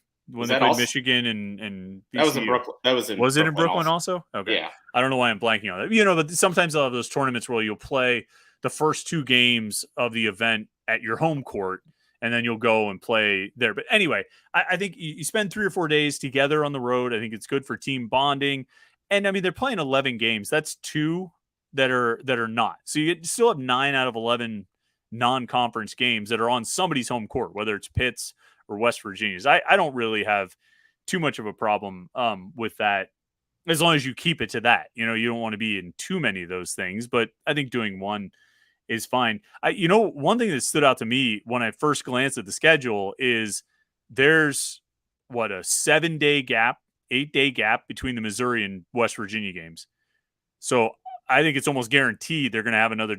they played Michigan and BCU. That was in Brooklyn. Was it in Brooklyn also? Okay. Yeah. I don't know why I'm blanking on it. But sometimes they'll have those tournaments where you'll play the first two games of the event at your home court, and then you'll go and play there. But anyway, I think you spend 3 or 4 days together on the road. I think it's good for team bonding. And I mean, they're playing 11 games. That's 2 that are not. So you still have 9 out of 11 non-conference games that are on somebody's home court, whether it's Pitt's or West Virginia's. I don't really have too much of a problem with that, as long as you keep it to that. You don't want to be in too many of those things, but I think doing one is fine. One thing that stood out to me when I first glanced at the schedule is there's a 7-day gap, 8-day gap between the Missouri and West Virginia games. So I think it's almost guaranteed they're going to have another,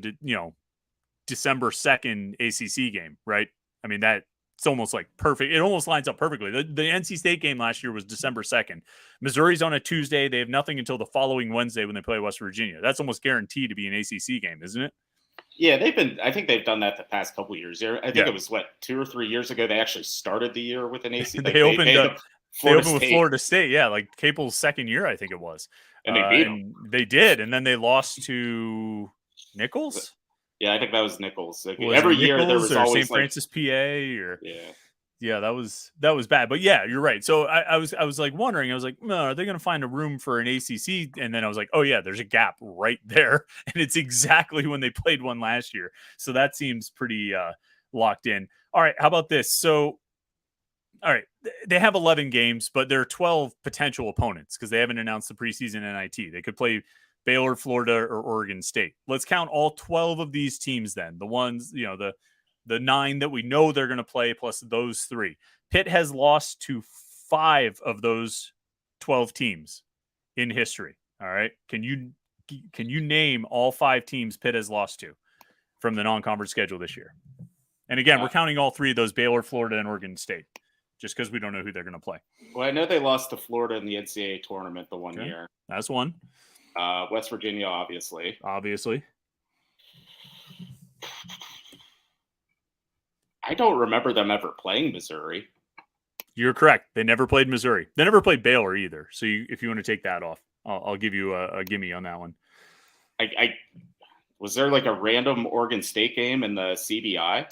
December 2nd ACC game, right? I mean, it's almost like perfect. It almost lines up perfectly. The NC State game last year was December 2nd. Missouri's on a Tuesday. They have nothing until the following Wednesday when they play West Virginia. That's almost guaranteed to be an ACC game, isn't it? Yeah, I think they've done that the past couple of years. I think it was 2 or 3 years ago they actually started the year with an ACC. They opened with Florida State. Yeah, like Capel's second year, I think it was. And they beat them. They did, and then they lost to Nichols. Yeah, I think that was Nichols. Every year there was always St. Francis, PA, or yeah, that was bad. But yeah, you're right. So I was like wondering. I was like, no, are they going to find a room for an ACC? And then I was like, oh yeah, there's a gap right there, and it's exactly when they played one last year. So that seems pretty locked in. All right, how about this? So, all right, they have 11 games, but there are 12 potential opponents because they haven't announced the preseason NIT. They could play Baylor, Florida, or Oregon State. Let's count all 12 of these teams then. The ones, the 9 that we know they're going to play plus those 3. Pitt has lost to 5 of those 12 teams in history. All right. Can you name all 5 teams Pitt has lost to from the non-conference schedule this year? And again, we're counting all 3 of those: Baylor, Florida, and Oregon State, just because we don't know who they're going to play. Well, I know they lost to Florida in the NCAA tournament the one year. That's one. West Virginia, obviously. I don't remember them ever playing Missouri. You're correct. They never played Missouri. They never played Baylor either. So if you want to take that off, I'll give you a gimme on that one. Was there like a random Oregon State game in the CBI?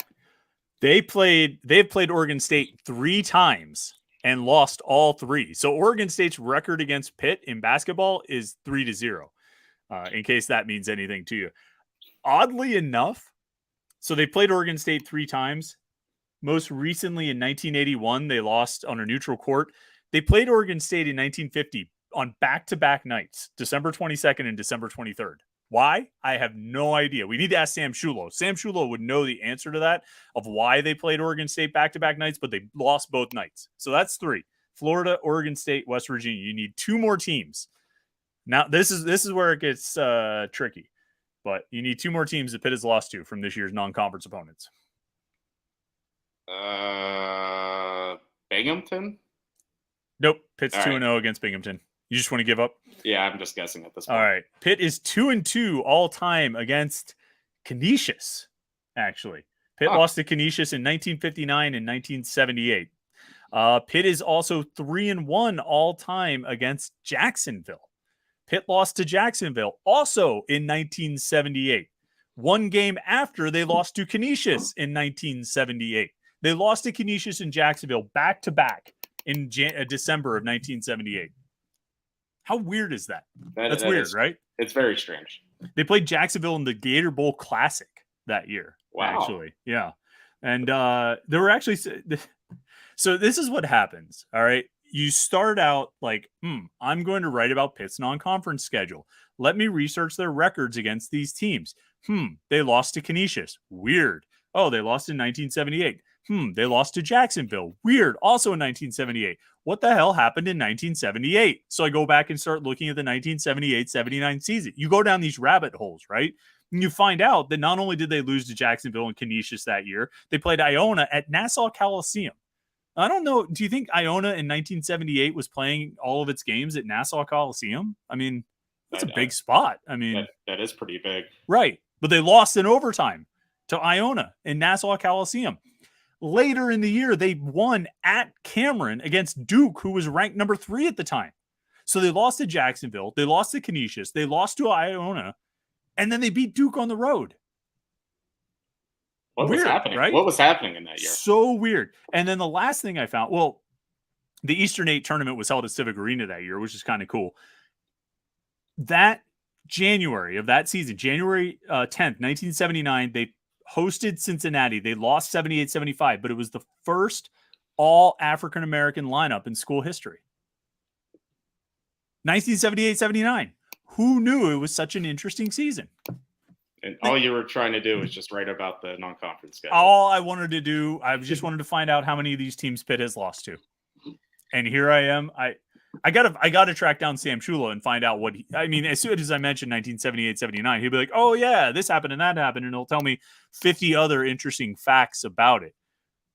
They've played Oregon State 3 times and lost all 3. So Oregon State's record against Pitt in basketball is 3-0. In case that means anything to you. Oddly enough, so they played Oregon State 3 times. Most recently in 1981, they lost on a neutral court. They played Oregon State in 1950 on back-to-back nights, December 22nd and December 23rd. Why? I have no idea. We need to ask Sam Shulo. Sam Shulo would know the answer to that, of why they played Oregon State back-to-back nights, but they lost both nights. So that's 3. Florida, Oregon State, West Virginia. You need 2 more teams. Now, this is where it gets tricky. But you need 2 more teams that Pitt has lost to from this year's non-conference opponents. Binghamton? Nope. Pitt's 2-0 against Binghamton. You just want to give up? Yeah, I'm just guessing at this point. All right. Pitt is 2-2 all time against Canisius, actually. Pitt lost to Canisius in 1959 and 1978. Pitt is also 3-1 all time against Jacksonville. Pitt lost to Jacksonville also in 1978. 1 game after they lost to Canisius in 1978. They lost to Canisius and Jacksonville back-to-back in December of 1978. How weird is that? That's weird, right? It's very strange. They played Jacksonville in the Gator Bowl Classic that year. Wow. Actually, yeah. And there were actually... So this is what happens, all right? You start out like, I'm going to write about Pitt's non-conference schedule. Let me research their records against these teams. They lost to Canisius. Weird. Oh, they lost in 1978. They lost to Jacksonville. Weird. Also in 1978. What the hell happened in 1978? So I go back and start looking at the 1978-79 season. You go down these rabbit holes, right? And you find out that not only did they lose to Jacksonville and Canisius that year, they played Iona at Nassau Coliseum. I don't know. Do you think Iona in 1978 was playing all of its games at Nassau Coliseum? I mean, that's a big spot. I mean, that is pretty big. Right. But they lost in overtime to Iona in Nassau Coliseum. Later in the year, they won at Cameron against Duke, who was ranked number 3 at the time. So they lost to Jacksonville. They lost to Canisius. They lost to Iona. And then they beat Duke on the road. What was happening? Right? What was happening in that year? So weird. And then the last thing I found, well, the Eastern 8 tournament was held at Civic Arena that year, which is kind of cool. That January of that season, January 10th, 1979, they hosted Cincinnati. They lost 78-75, but it was the first all African-American lineup in school history. 1978-79. Who knew it was such an interesting season? And all you were trying to do was just write about the non-conference schedule. All I wanted to do, I just wanted to find out how many of these teams Pitt has lost to. And here I am. I gotta track down Sam Shulo and find out as soon as I mentioned 1978-79, he'll be like, oh yeah, this happened and that happened. And he'll tell me 50 other interesting facts about it.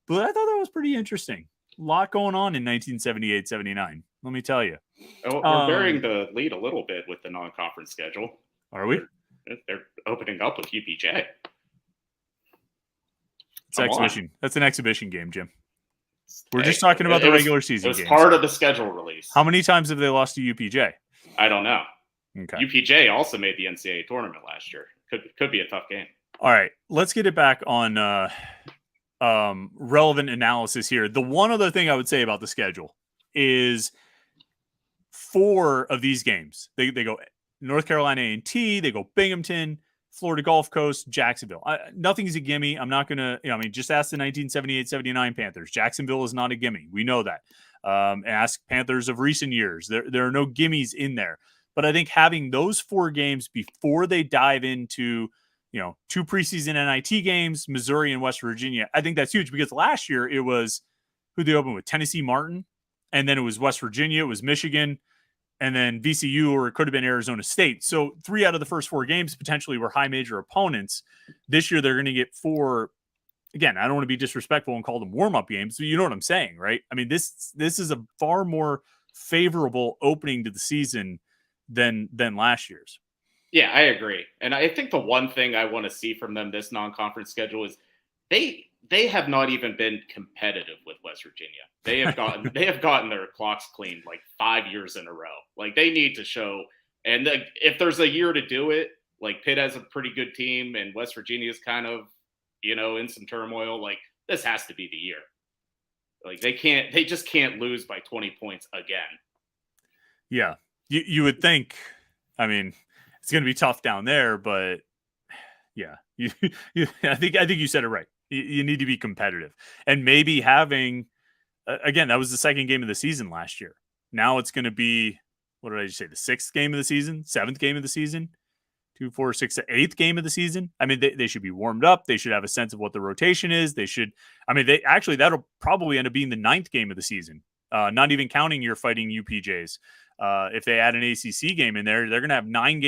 But I thought that was pretty interesting. A lot going on in 1978-79. Let me tell you. We're bearing the lead a little bit with the non-conference schedule. Are we? They're opening up with UPJ. It's exhibition. That's an exhibition game, Jim. We're just talking about the regular season games. It was part of the schedule release. How many times have they lost to UPJ? I don't know. Okay. UPJ also made the NCAA tournament last year. Could be a tough game. All right. Let's get it back on relevant analysis here. The one other thing I would say about the schedule is 4 of these games. They go North Carolina A&T, they go Binghamton, Florida Gulf Coast, Jacksonville. Nothing's a gimme. I'm not going to, just ask the 1978-79 Panthers. Jacksonville is not a gimme. We know that. Ask Panthers of recent years. There are no gimmies in there. But I think having those 4 games before they dive into, 2 preseason NIT games, Missouri and West Virginia, I think that's huge because last year it was who they opened with, Tennessee Martin, and then it was West Virginia, it was Michigan, and then VCU, or it could have been Arizona State. So 3 out of the first 4 games potentially were high major opponents. This year they're going to get 4. Again, I don't want to be disrespectful and call them warm-up games, but you know what I'm saying, right? I mean, this is a far more favorable opening to the season than last year's. Yeah, I agree. And I think the one thing I want to see from them this non-conference schedule is they have not even been competitive with West Virginia. They have gotten their clocks cleaned like 5 years in a row. Like they need to show, and if there's a year to do it, like Pitt has a pretty good team and West Virginia is kind of, in some turmoil. Like this has to be the year. Like they just can't lose by 20 points again. Yeah, you would think. I mean, it's going to be tough down there, but yeah, I think you said it right. You need to be competitive, and maybe having again, that was the second game of the season last year. Now it's going to be, what did I just say? The sixth game of the season, seventh game of the season, 2, 4, 6, eighth game of the season. I mean, they should be warmed up. They should have a sense of what the rotation is. They should, I mean, that'll probably end up being the ninth game of the season. Not even counting your fighting UPJs. If they add an ACC game in there, they're going to have 8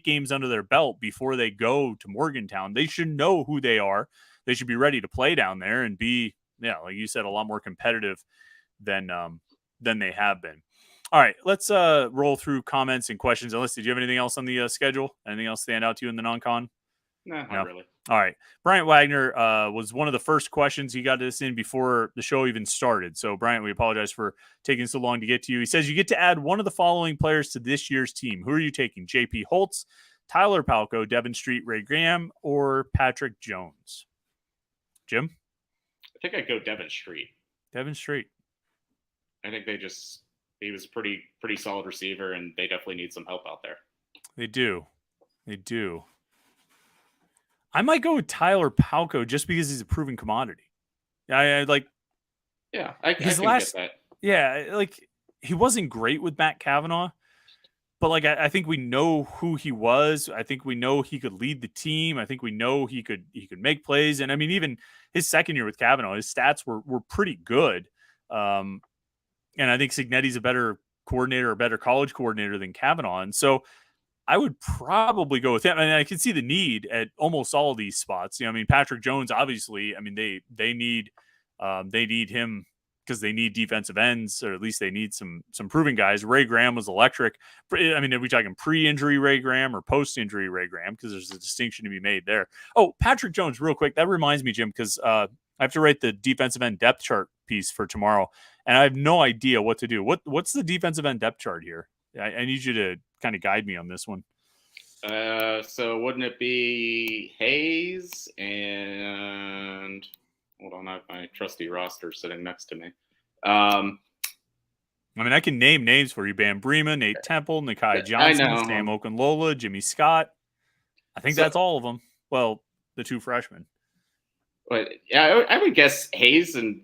games under their belt before they go to Morgantown. They should know who they are. They should be ready to play down there and be, like you said, a lot more competitive than they have been. All right, let's roll through comments and questions. Unless, did you have anything else on the schedule? Anything else stand out to you in the non-con? No, not really. All right. Bryant Wagner was one of the first questions. He got this in before the show even started. So, Bryant, we apologize for taking so long to get to you. He says, you get to add one of the following players to this year's team. Who are you taking? JP Holtz, Tyler Palko, Devin Street, Ray Graham, or Patrick Jones? Jim? I think I'd go Devin Street. Devin Street. I think he was a pretty solid receiver, and they definitely need some help out there. They do. I might go with Tyler Palko just because he's a proven commodity. I like. Yeah, I can get that. Yeah, like he wasn't great with Matt Kavanaugh, but like I think we know who he was. I think we know he could lead the team. I think we know he could make plays. And I mean, even his second year with Kavanaugh, his stats were pretty good. And I think Cignetti's a better coordinator, a better college coordinator than Kavanaugh. And so I would probably go with him. I mean, I can see the need at almost all of these spots. I mean, Patrick Jones, obviously, I mean, they need him because they need defensive ends, or at least they need some proven guys. Ray Graham was electric. I mean, are we talking pre-injury Ray Graham or post-injury Ray Graham? Because there's a distinction to be made there. Oh, Patrick Jones, real quick. That reminds me, Jim, because I have to write the defensive end depth chart piece for tomorrow, and I have no idea what to do. What's the defensive end depth chart here? I need you to kind of guide me on this one. So wouldn't it be Hayes and hold on, I have my trusty roster sitting next to me. I mean, I can name names for you: Bam Breema, Nate Temple, Nikai Johnson, Sam Okunlola, Jimmy Scott. I think that's all of them. Well, the 2 freshmen. But yeah, I would guess Hayes and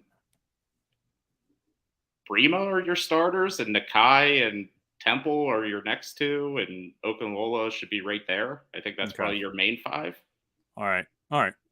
Breema are your starters, and Nikai and Temple are your next 2, and Okunlola should be right there. I think that's probably your main 5. All right.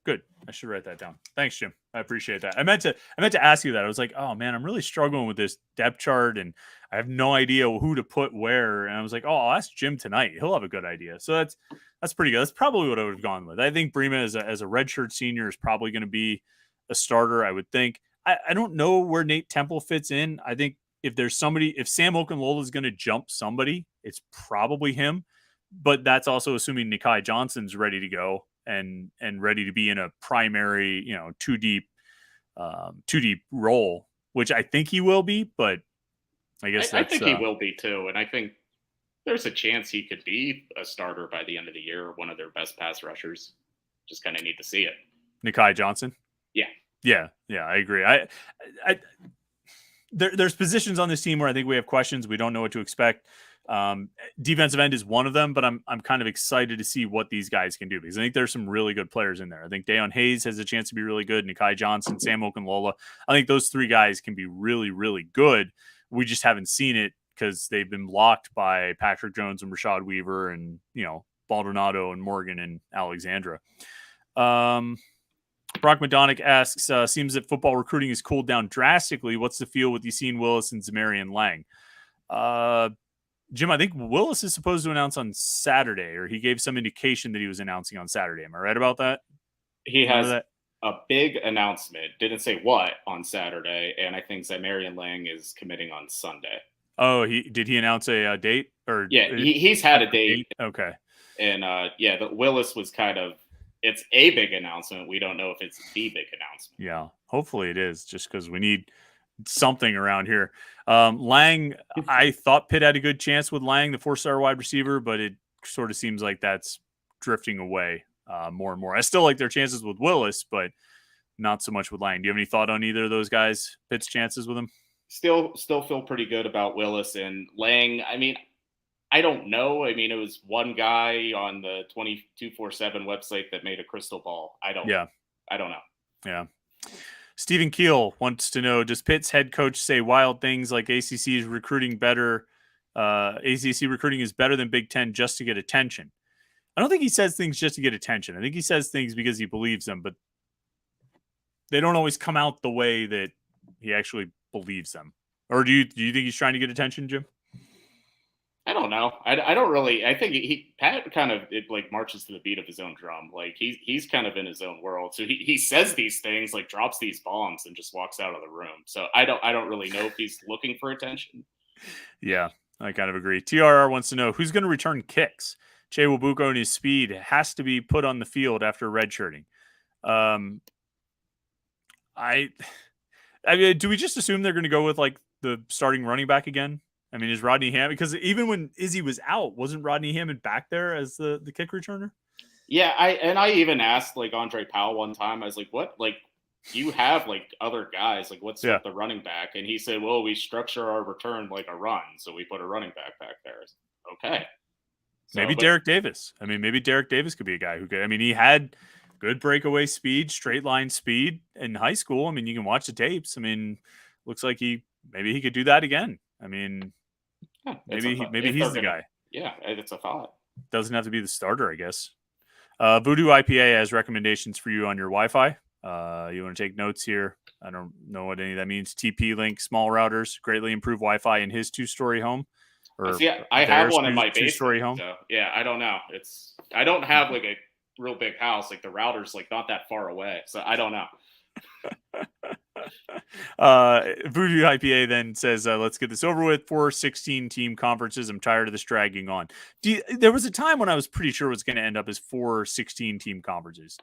Good. I should write that down. Thanks, Jim. I appreciate that. I meant to ask you that. I was like, oh man, I'm really struggling with this depth chart, and I have no idea who to put where. And I was like, oh, I'll ask Jim tonight. He'll have a good idea. So that's pretty good. That's probably what I would have gone with. I think Breema as a redshirt senior is probably going to be a starter, I would think. I don't know where Nate Temple fits in. I think if Sam Okunlola is going to jump somebody, it's probably him. But that's also assuming Nikai Johnson's ready to go and ready to be in a primary, 2 deep role, which I think he will be. But I guess I think he will be too, and I think there's a chance he could be a starter by the end of the year, one of their best pass rushers. Just kind of need to see it. Nikai Johnson. Yeah, I agree. There's positions on this team where I think we have questions. We don't know what to expect. Defensive end is one of them, but I'm kind of excited to see what these guys can do, because I think there's some really good players in there. I think Dayon Hayes has a chance to be really good. Nikai Johnson, Sam Okunlola. I think those 3 guys can be really, really good. We just haven't seen it because they've been blocked by Patrick Jones and Rashad Weaver and, Baldonado and Morgan and Alexandra. Brock Madonic asks, seems that football recruiting has cooled down drastically. What's the feel with Yassine Willis and Zamarian Lang? Jim, I think Willis is supposed to announce on Saturday, or he gave some indication that he was announcing on Saturday. Am I right about that? He has a big announcement. Didn't say what on Saturday, and I think Zamarian Lang is committing on Sunday. Oh, did he announce a date? Or yeah, he's had a date. Okay. And the Willis was kind of, it's a big announcement. We don't know if it's the big announcement. Yeah, hopefully it is, just because we need something around here. Lang, I thought Pitt had a good chance with Lang, the 4-star wide receiver, but it sort of seems like that's drifting away. more and more. I still like their chances with Willis, but not so much with Lang. Do you have any thought on either of those guys, Pitt's chances with him? Still feel pretty good about Willis and Lang. I mean, I don't know. I mean, it was one guy on the 2247 website that made a crystal ball. I don't know. Yeah. Stephen Keel wants to know, does Pitt's head coach say wild things like ACC is recruiting better? ACC recruiting is better than Big Ten just to get attention. I don't think he says things just to get attention. I think he says things because he believes them, but they don't always come out the way that he actually believes them. Or do you think he's trying to get attention, Jim? I don't know. I don't really. I think Pat kind of like marches to the beat of his own drum. Like he's kind of in his own world. So he says these things, like drops these bombs, and just walks out of the room. So I don't really know if he's looking for attention. Yeah, I kind of agree. TRR wants to know who's going to return kicks. Che Wabuko and his speed has to be put on the field after redshirting. I mean, do we just assume they're going to go with like the starting running back again? I mean, is Rodney Hammond, because even when Izzy was out, wasn't Rodney Hammond back there as the kick returner? Yeah, I even asked like Andre Powell one time. I was like, "What? Like, you have like other guys? Like, what's with the running back?" And he said, "Well, we structure our return like a run, so we put a running back there." Okay, maybe Derek Davis. I mean, maybe Derek Davis could be a guy who could. I mean, he had good breakaway speed, straight line speed in high school. I mean, you can watch the tapes. I mean, looks like maybe he could do that again. I mean, maybe he's the guy. Yeah, it's a thought. Doesn't have to be the starter, I guess. Voodoo IPA has recommendations for you on your Wi-Fi. You want to take notes here? I don't know what any of that means. TP-Link small routers greatly improve Wi-Fi in his 2-story home. I have one in my basement. 2-story home. So, yeah, I don't know. I don't have like a real big house. Like the router's like not that far away, so I don't know. Voodoo IPA then says, let's get this over with. 4 16-team conferences. I'm tired of this dragging on. There was a time when I was pretty sure it was going to end up as 4 16-team conferences.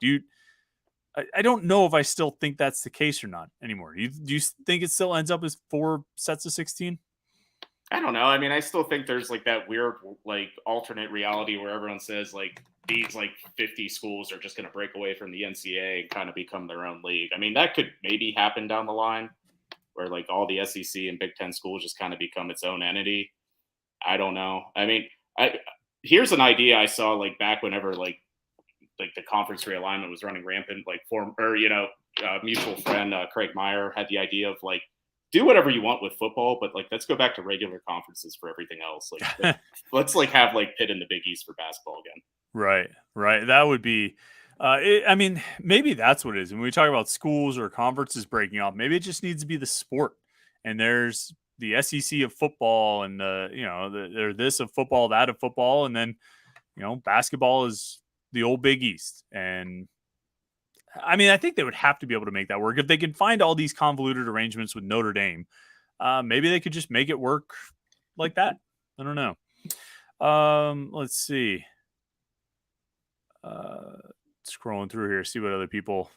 I don't know if I still think that's the case or not anymore. Do you think it still ends up as 4 sets of 16? I don't know. I mean, I still think there's like that weird like alternate reality where everyone says like these like 50 schools are just going to break away from the NCAA and kind of become their own league. I mean, that could maybe happen down the line where like all the SEC and Big Ten schools just kind of become its own entity. I don't know. I mean, here's an idea I saw like back whenever like the conference realignment was running rampant, like mutual friend Craig Meyer had the idea of like, do whatever you want with football, but like let's go back to regular conferences for everything else. Like let's like have like Pitt in the Big East for basketball again. Right. That would be. I mean, maybe that's what it is. When we talk about schools or conferences breaking off, maybe it just needs to be the sport. And there's the SEC of football, and there's this of football, that of football, and then basketball is the old Big East. And I mean, I think they would have to be able to make that work. If they can find all these convoluted arrangements with Notre Dame, maybe they could just make it work like that. I don't know. Let's see. Scrolling through here, see what other people.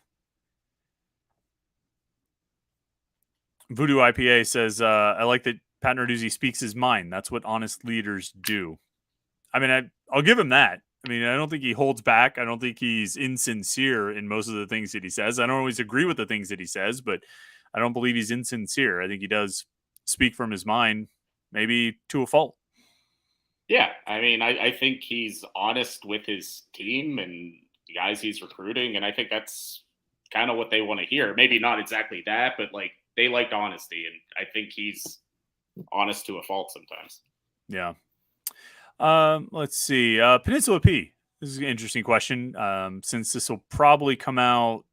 Voodoo IPA says, I like that Pat Narduzzi speaks his mind. That's what honest leaders do. I mean, I'll give him that. I mean, I don't think he holds back. I don't think he's insincere in most of the things that he says. I don't always agree with the things that he says, but I don't believe he's insincere. I think he does speak from his mind, maybe to a fault. Yeah, I mean, I think he's honest with his team and the guys he's recruiting, and I think that's kind of what they want to hear. Maybe not exactly that, but like they liked honesty, and I think he's honest to a fault sometimes. Yeah. Let's see. Peninsula P. This is an interesting question. Since this will probably come out.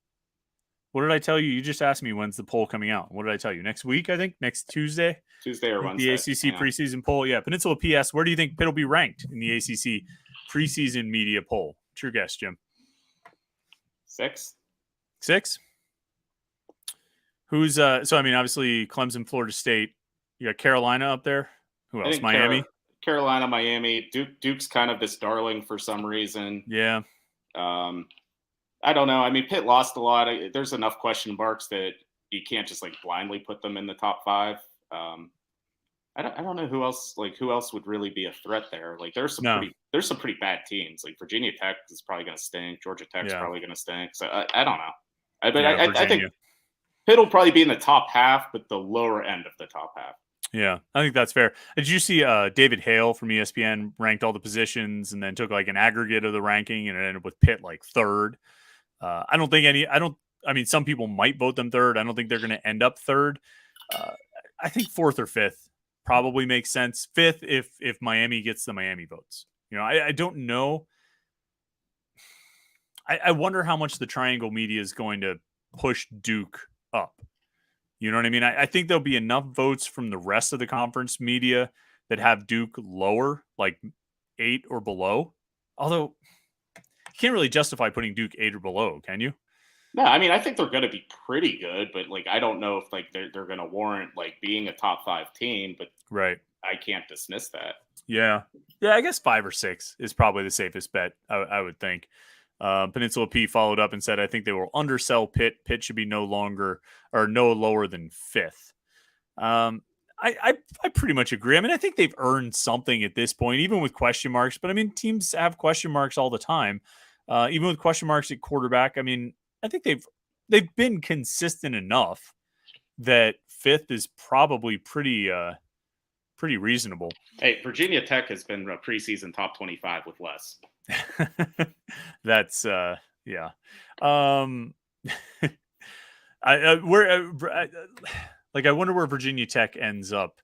What did I tell you? You just asked me when's the poll coming out. What did I tell you? Next week, I think? Next Tuesday? Tuesday or Wednesday. The ACC preseason poll. Yeah, Peninsula PS. Where do you think Pitt will be ranked in the ACC preseason media poll? What's your guess, Jim? 6. Who's so I mean, obviously Clemson, Florida State. You got Carolina up there. Who else? Miami. Carolina, Miami. Duke's kind of this darling for some reason. Yeah. I don't know. I mean, Pitt lost a lot. There's enough question marks that you can't just like blindly put them in the top 5. I don't know who else would really be a threat there. Like No. there's some pretty bad teams. Like Virginia Tech is probably going to stink. Georgia Tech's Yeah. probably going to stink. So I don't know. I think Virginia. Pitt will probably be in the top half, but the lower end of the top half. Yeah, I think that's fair. Did you see David Hale from ESPN ranked all the positions and then took like an aggregate of the ranking and it ended with Pitt like third? I don't think any. I mean, some people might vote them third. I don't think they're going to end up third. I think fourth or fifth probably makes sense. Fifth, if Miami gets the Miami votes. I don't know. I wonder how much the Triangle media is going to push Duke up. You know what I mean? I think there'll be enough votes from the rest of the conference media that have Duke lower, like 8 or below. Although you can't really justify putting Duke 8 or below, can you? No, I mean I think they're going to be pretty good, but like I don't know if like they're going to warrant like being a top 5 team. But right, I can't dismiss that. Yeah. I guess 5 or 6 is probably the safest bet. I would think. Peninsula P followed up and said, I think they will undersell Pitt. Pitt should be no lower than 5th. I pretty much agree. I mean, I think they've earned something at this point, even with question marks. But I mean, teams have question marks all the time. Even with question marks at quarterback. I mean, I think they've been consistent enough that 5th is probably pretty reasonable. Hey, Virginia Tech has been a preseason top 25 with less. That's yeah. I wonder where Virginia Tech ends up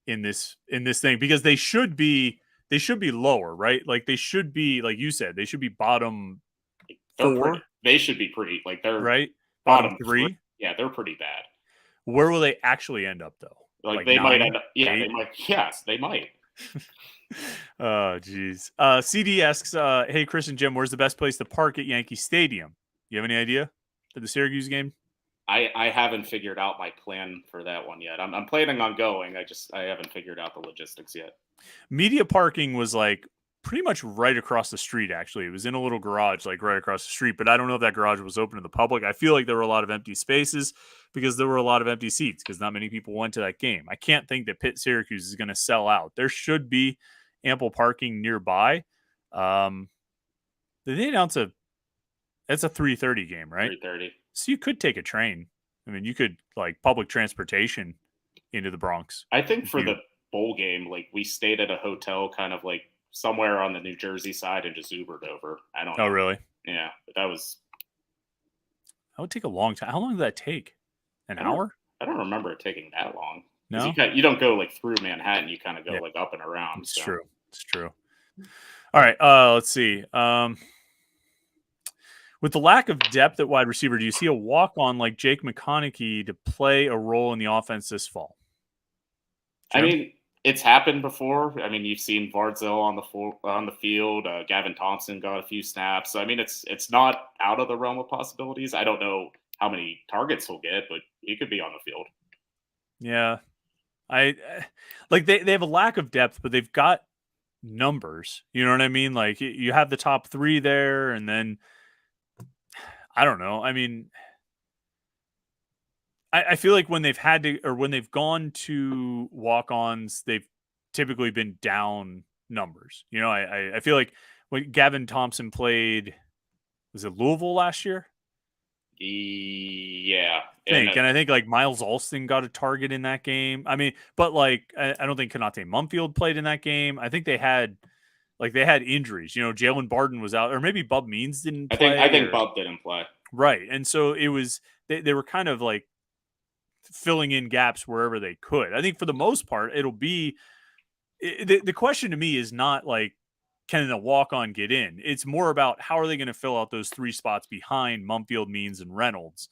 in this thing, because they should be lower, right? Like they should be, like you said, they should be bottom 4. They should be pretty, like they're right, bottom 3. Yeah, they're pretty bad. Where will they actually end up though? Like they 9, might end up. Yeah, 8? they might. Yes, they might. Oh, geez. CD asks, hey, Chris and Jim, where's the best place to park at Yankee Stadium? You have any idea for the Syracuse game? I haven't figured out my plan for that one yet. I'm planning on going. I haven't figured out the logistics yet. Media parking was like pretty much right across the street, actually. It was in a little garage, like right across the street, but I don't know if that garage was open to the public. I feel like there were a lot of empty spaces because there were a lot of empty seats because not many people went to that game. I can't think that Pitt Syracuse is going to sell out. There should be ample parking nearby. Did they announce it's a 3:30 game, right? 3:30. So you could take a train. I mean, you could like public transportation into the Bronx. I think for the bowl game, like we stayed at a hotel kind of like somewhere on the New Jersey side and just Ubered over. I don't know. Oh, really? Yeah. But that would take a long time. How long did that take? An hour? I don't remember it taking that long. No? You don't go like through Manhattan. You kind of go like up and around. It's true. It's true. All right. Let's see. With the lack of depth at wide receiver, do you see a walk-on like Jake McConaughey to play a role in the offense this fall? Jim? I mean, it's happened before. I mean, you've seen Vardzell on the field. Gavin Thompson got a few snaps. So, I mean, it's not out of the realm of possibilities. I don't know how many targets he'll get, but he could be on the field. Yeah, I like they have a lack of depth, but they've got numbers. You know what I mean? Like you have the top 3 there, and then I don't know. I mean, I feel like when they've had to, or when they've gone to walk-ons, they've typically been down numbers. You know, I feel like when Gavin Thompson played, was it Louisville last year? Yeah. And I think like Miles Alston got a target in that game. I mean, but like, I don't think Konate Mumfield played in that game. I think they had injuries. You know, Jalen Barden was out, or maybe Bub Means didn't play. I think Bub didn't play. Right. And so it was, they were kind of like filling in gaps wherever they could. I think for the most part, it'll be, the question to me is not like, can a walk-on get in? It's more about how are they going to fill out those 3 spots behind Mumfield, Means, and Reynolds.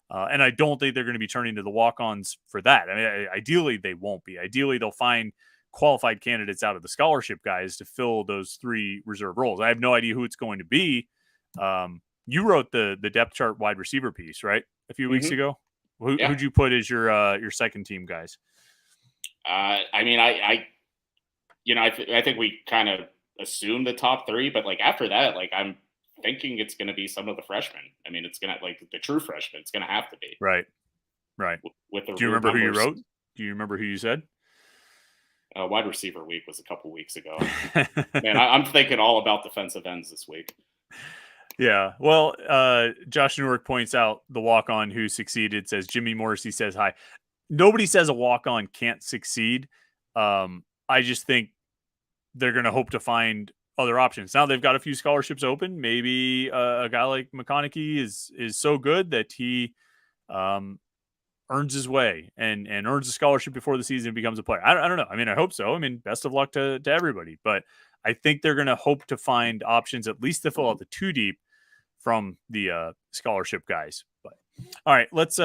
And I don't think they're going to be turning to the walk-ons for that. I mean, ideally, they won't be. Ideally, they'll find qualified candidates out of the scholarship guys to fill those 3 reserve roles. I have no idea who it's going to be. You wrote the depth chart wide receiver piece, right? A few weeks ago. Who'd you put as your second team guys? I mean, I think we kind of assume the top 3, but like after that, like I'm thinking it's going to be some of the freshmen. I mean, it's going to like the true freshmen. It's going to have to be right. With the Do you remember who you wrote? Do you remember who you said? Wide receiver week was a couple weeks ago. Man, I'm thinking all about defensive ends this week. Yeah. Well, Josh Newark points out the walk-on who succeeded, says Jimmy Morrissey says hi. Nobody says a walk-on can't succeed. I just think they're going to hope to find other options. Now they've got a few scholarships open. Maybe a guy like McConaughey is so good that he earns his way and earns a scholarship before the season becomes a player. I don't know. I mean, I hope so. I mean, best of luck to everybody. But I think they're going to hope to find options, at least to fill out the 2 deep from the scholarship guys. But all right, let's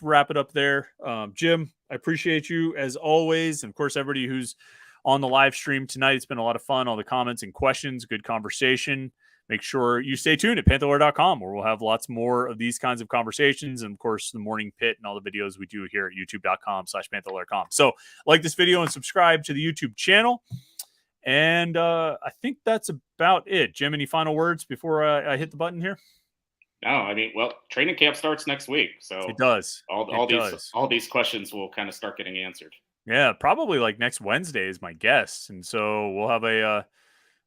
wrap it up there. Jim, I appreciate you as always. And of course, everybody who's on the live stream tonight. It's been a lot of fun. All the comments and questions, good conversation. Make sure you stay tuned at Panther-Lair.com, where we'll have lots more of these kinds of conversations. And of course, the morning pit and all the videos we do here at youtube.com/Panther-Lair.com. So like this video and subscribe to the YouTube channel. And I think that's about it. Jim, any final words before I hit the button here? No, I mean, well, training camp starts next week. So it does. All these questions will kind of start getting answered. Yeah, probably like next Wednesday is my guess. And so we'll have a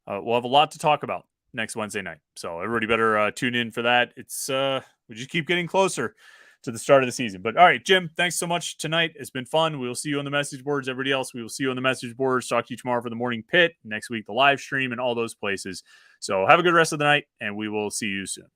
lot to talk about next Wednesday night. So everybody better tune in for that. It's we just keep getting closer to the start of the season. But all right, Jim, thanks so much tonight. It's been fun. We'll see you on the message boards. Everybody else, we will see you on the message boards. Talk to you tomorrow for the morning pit, next week the live stream, and all those places. So have a good rest of the night, and we will see you soon.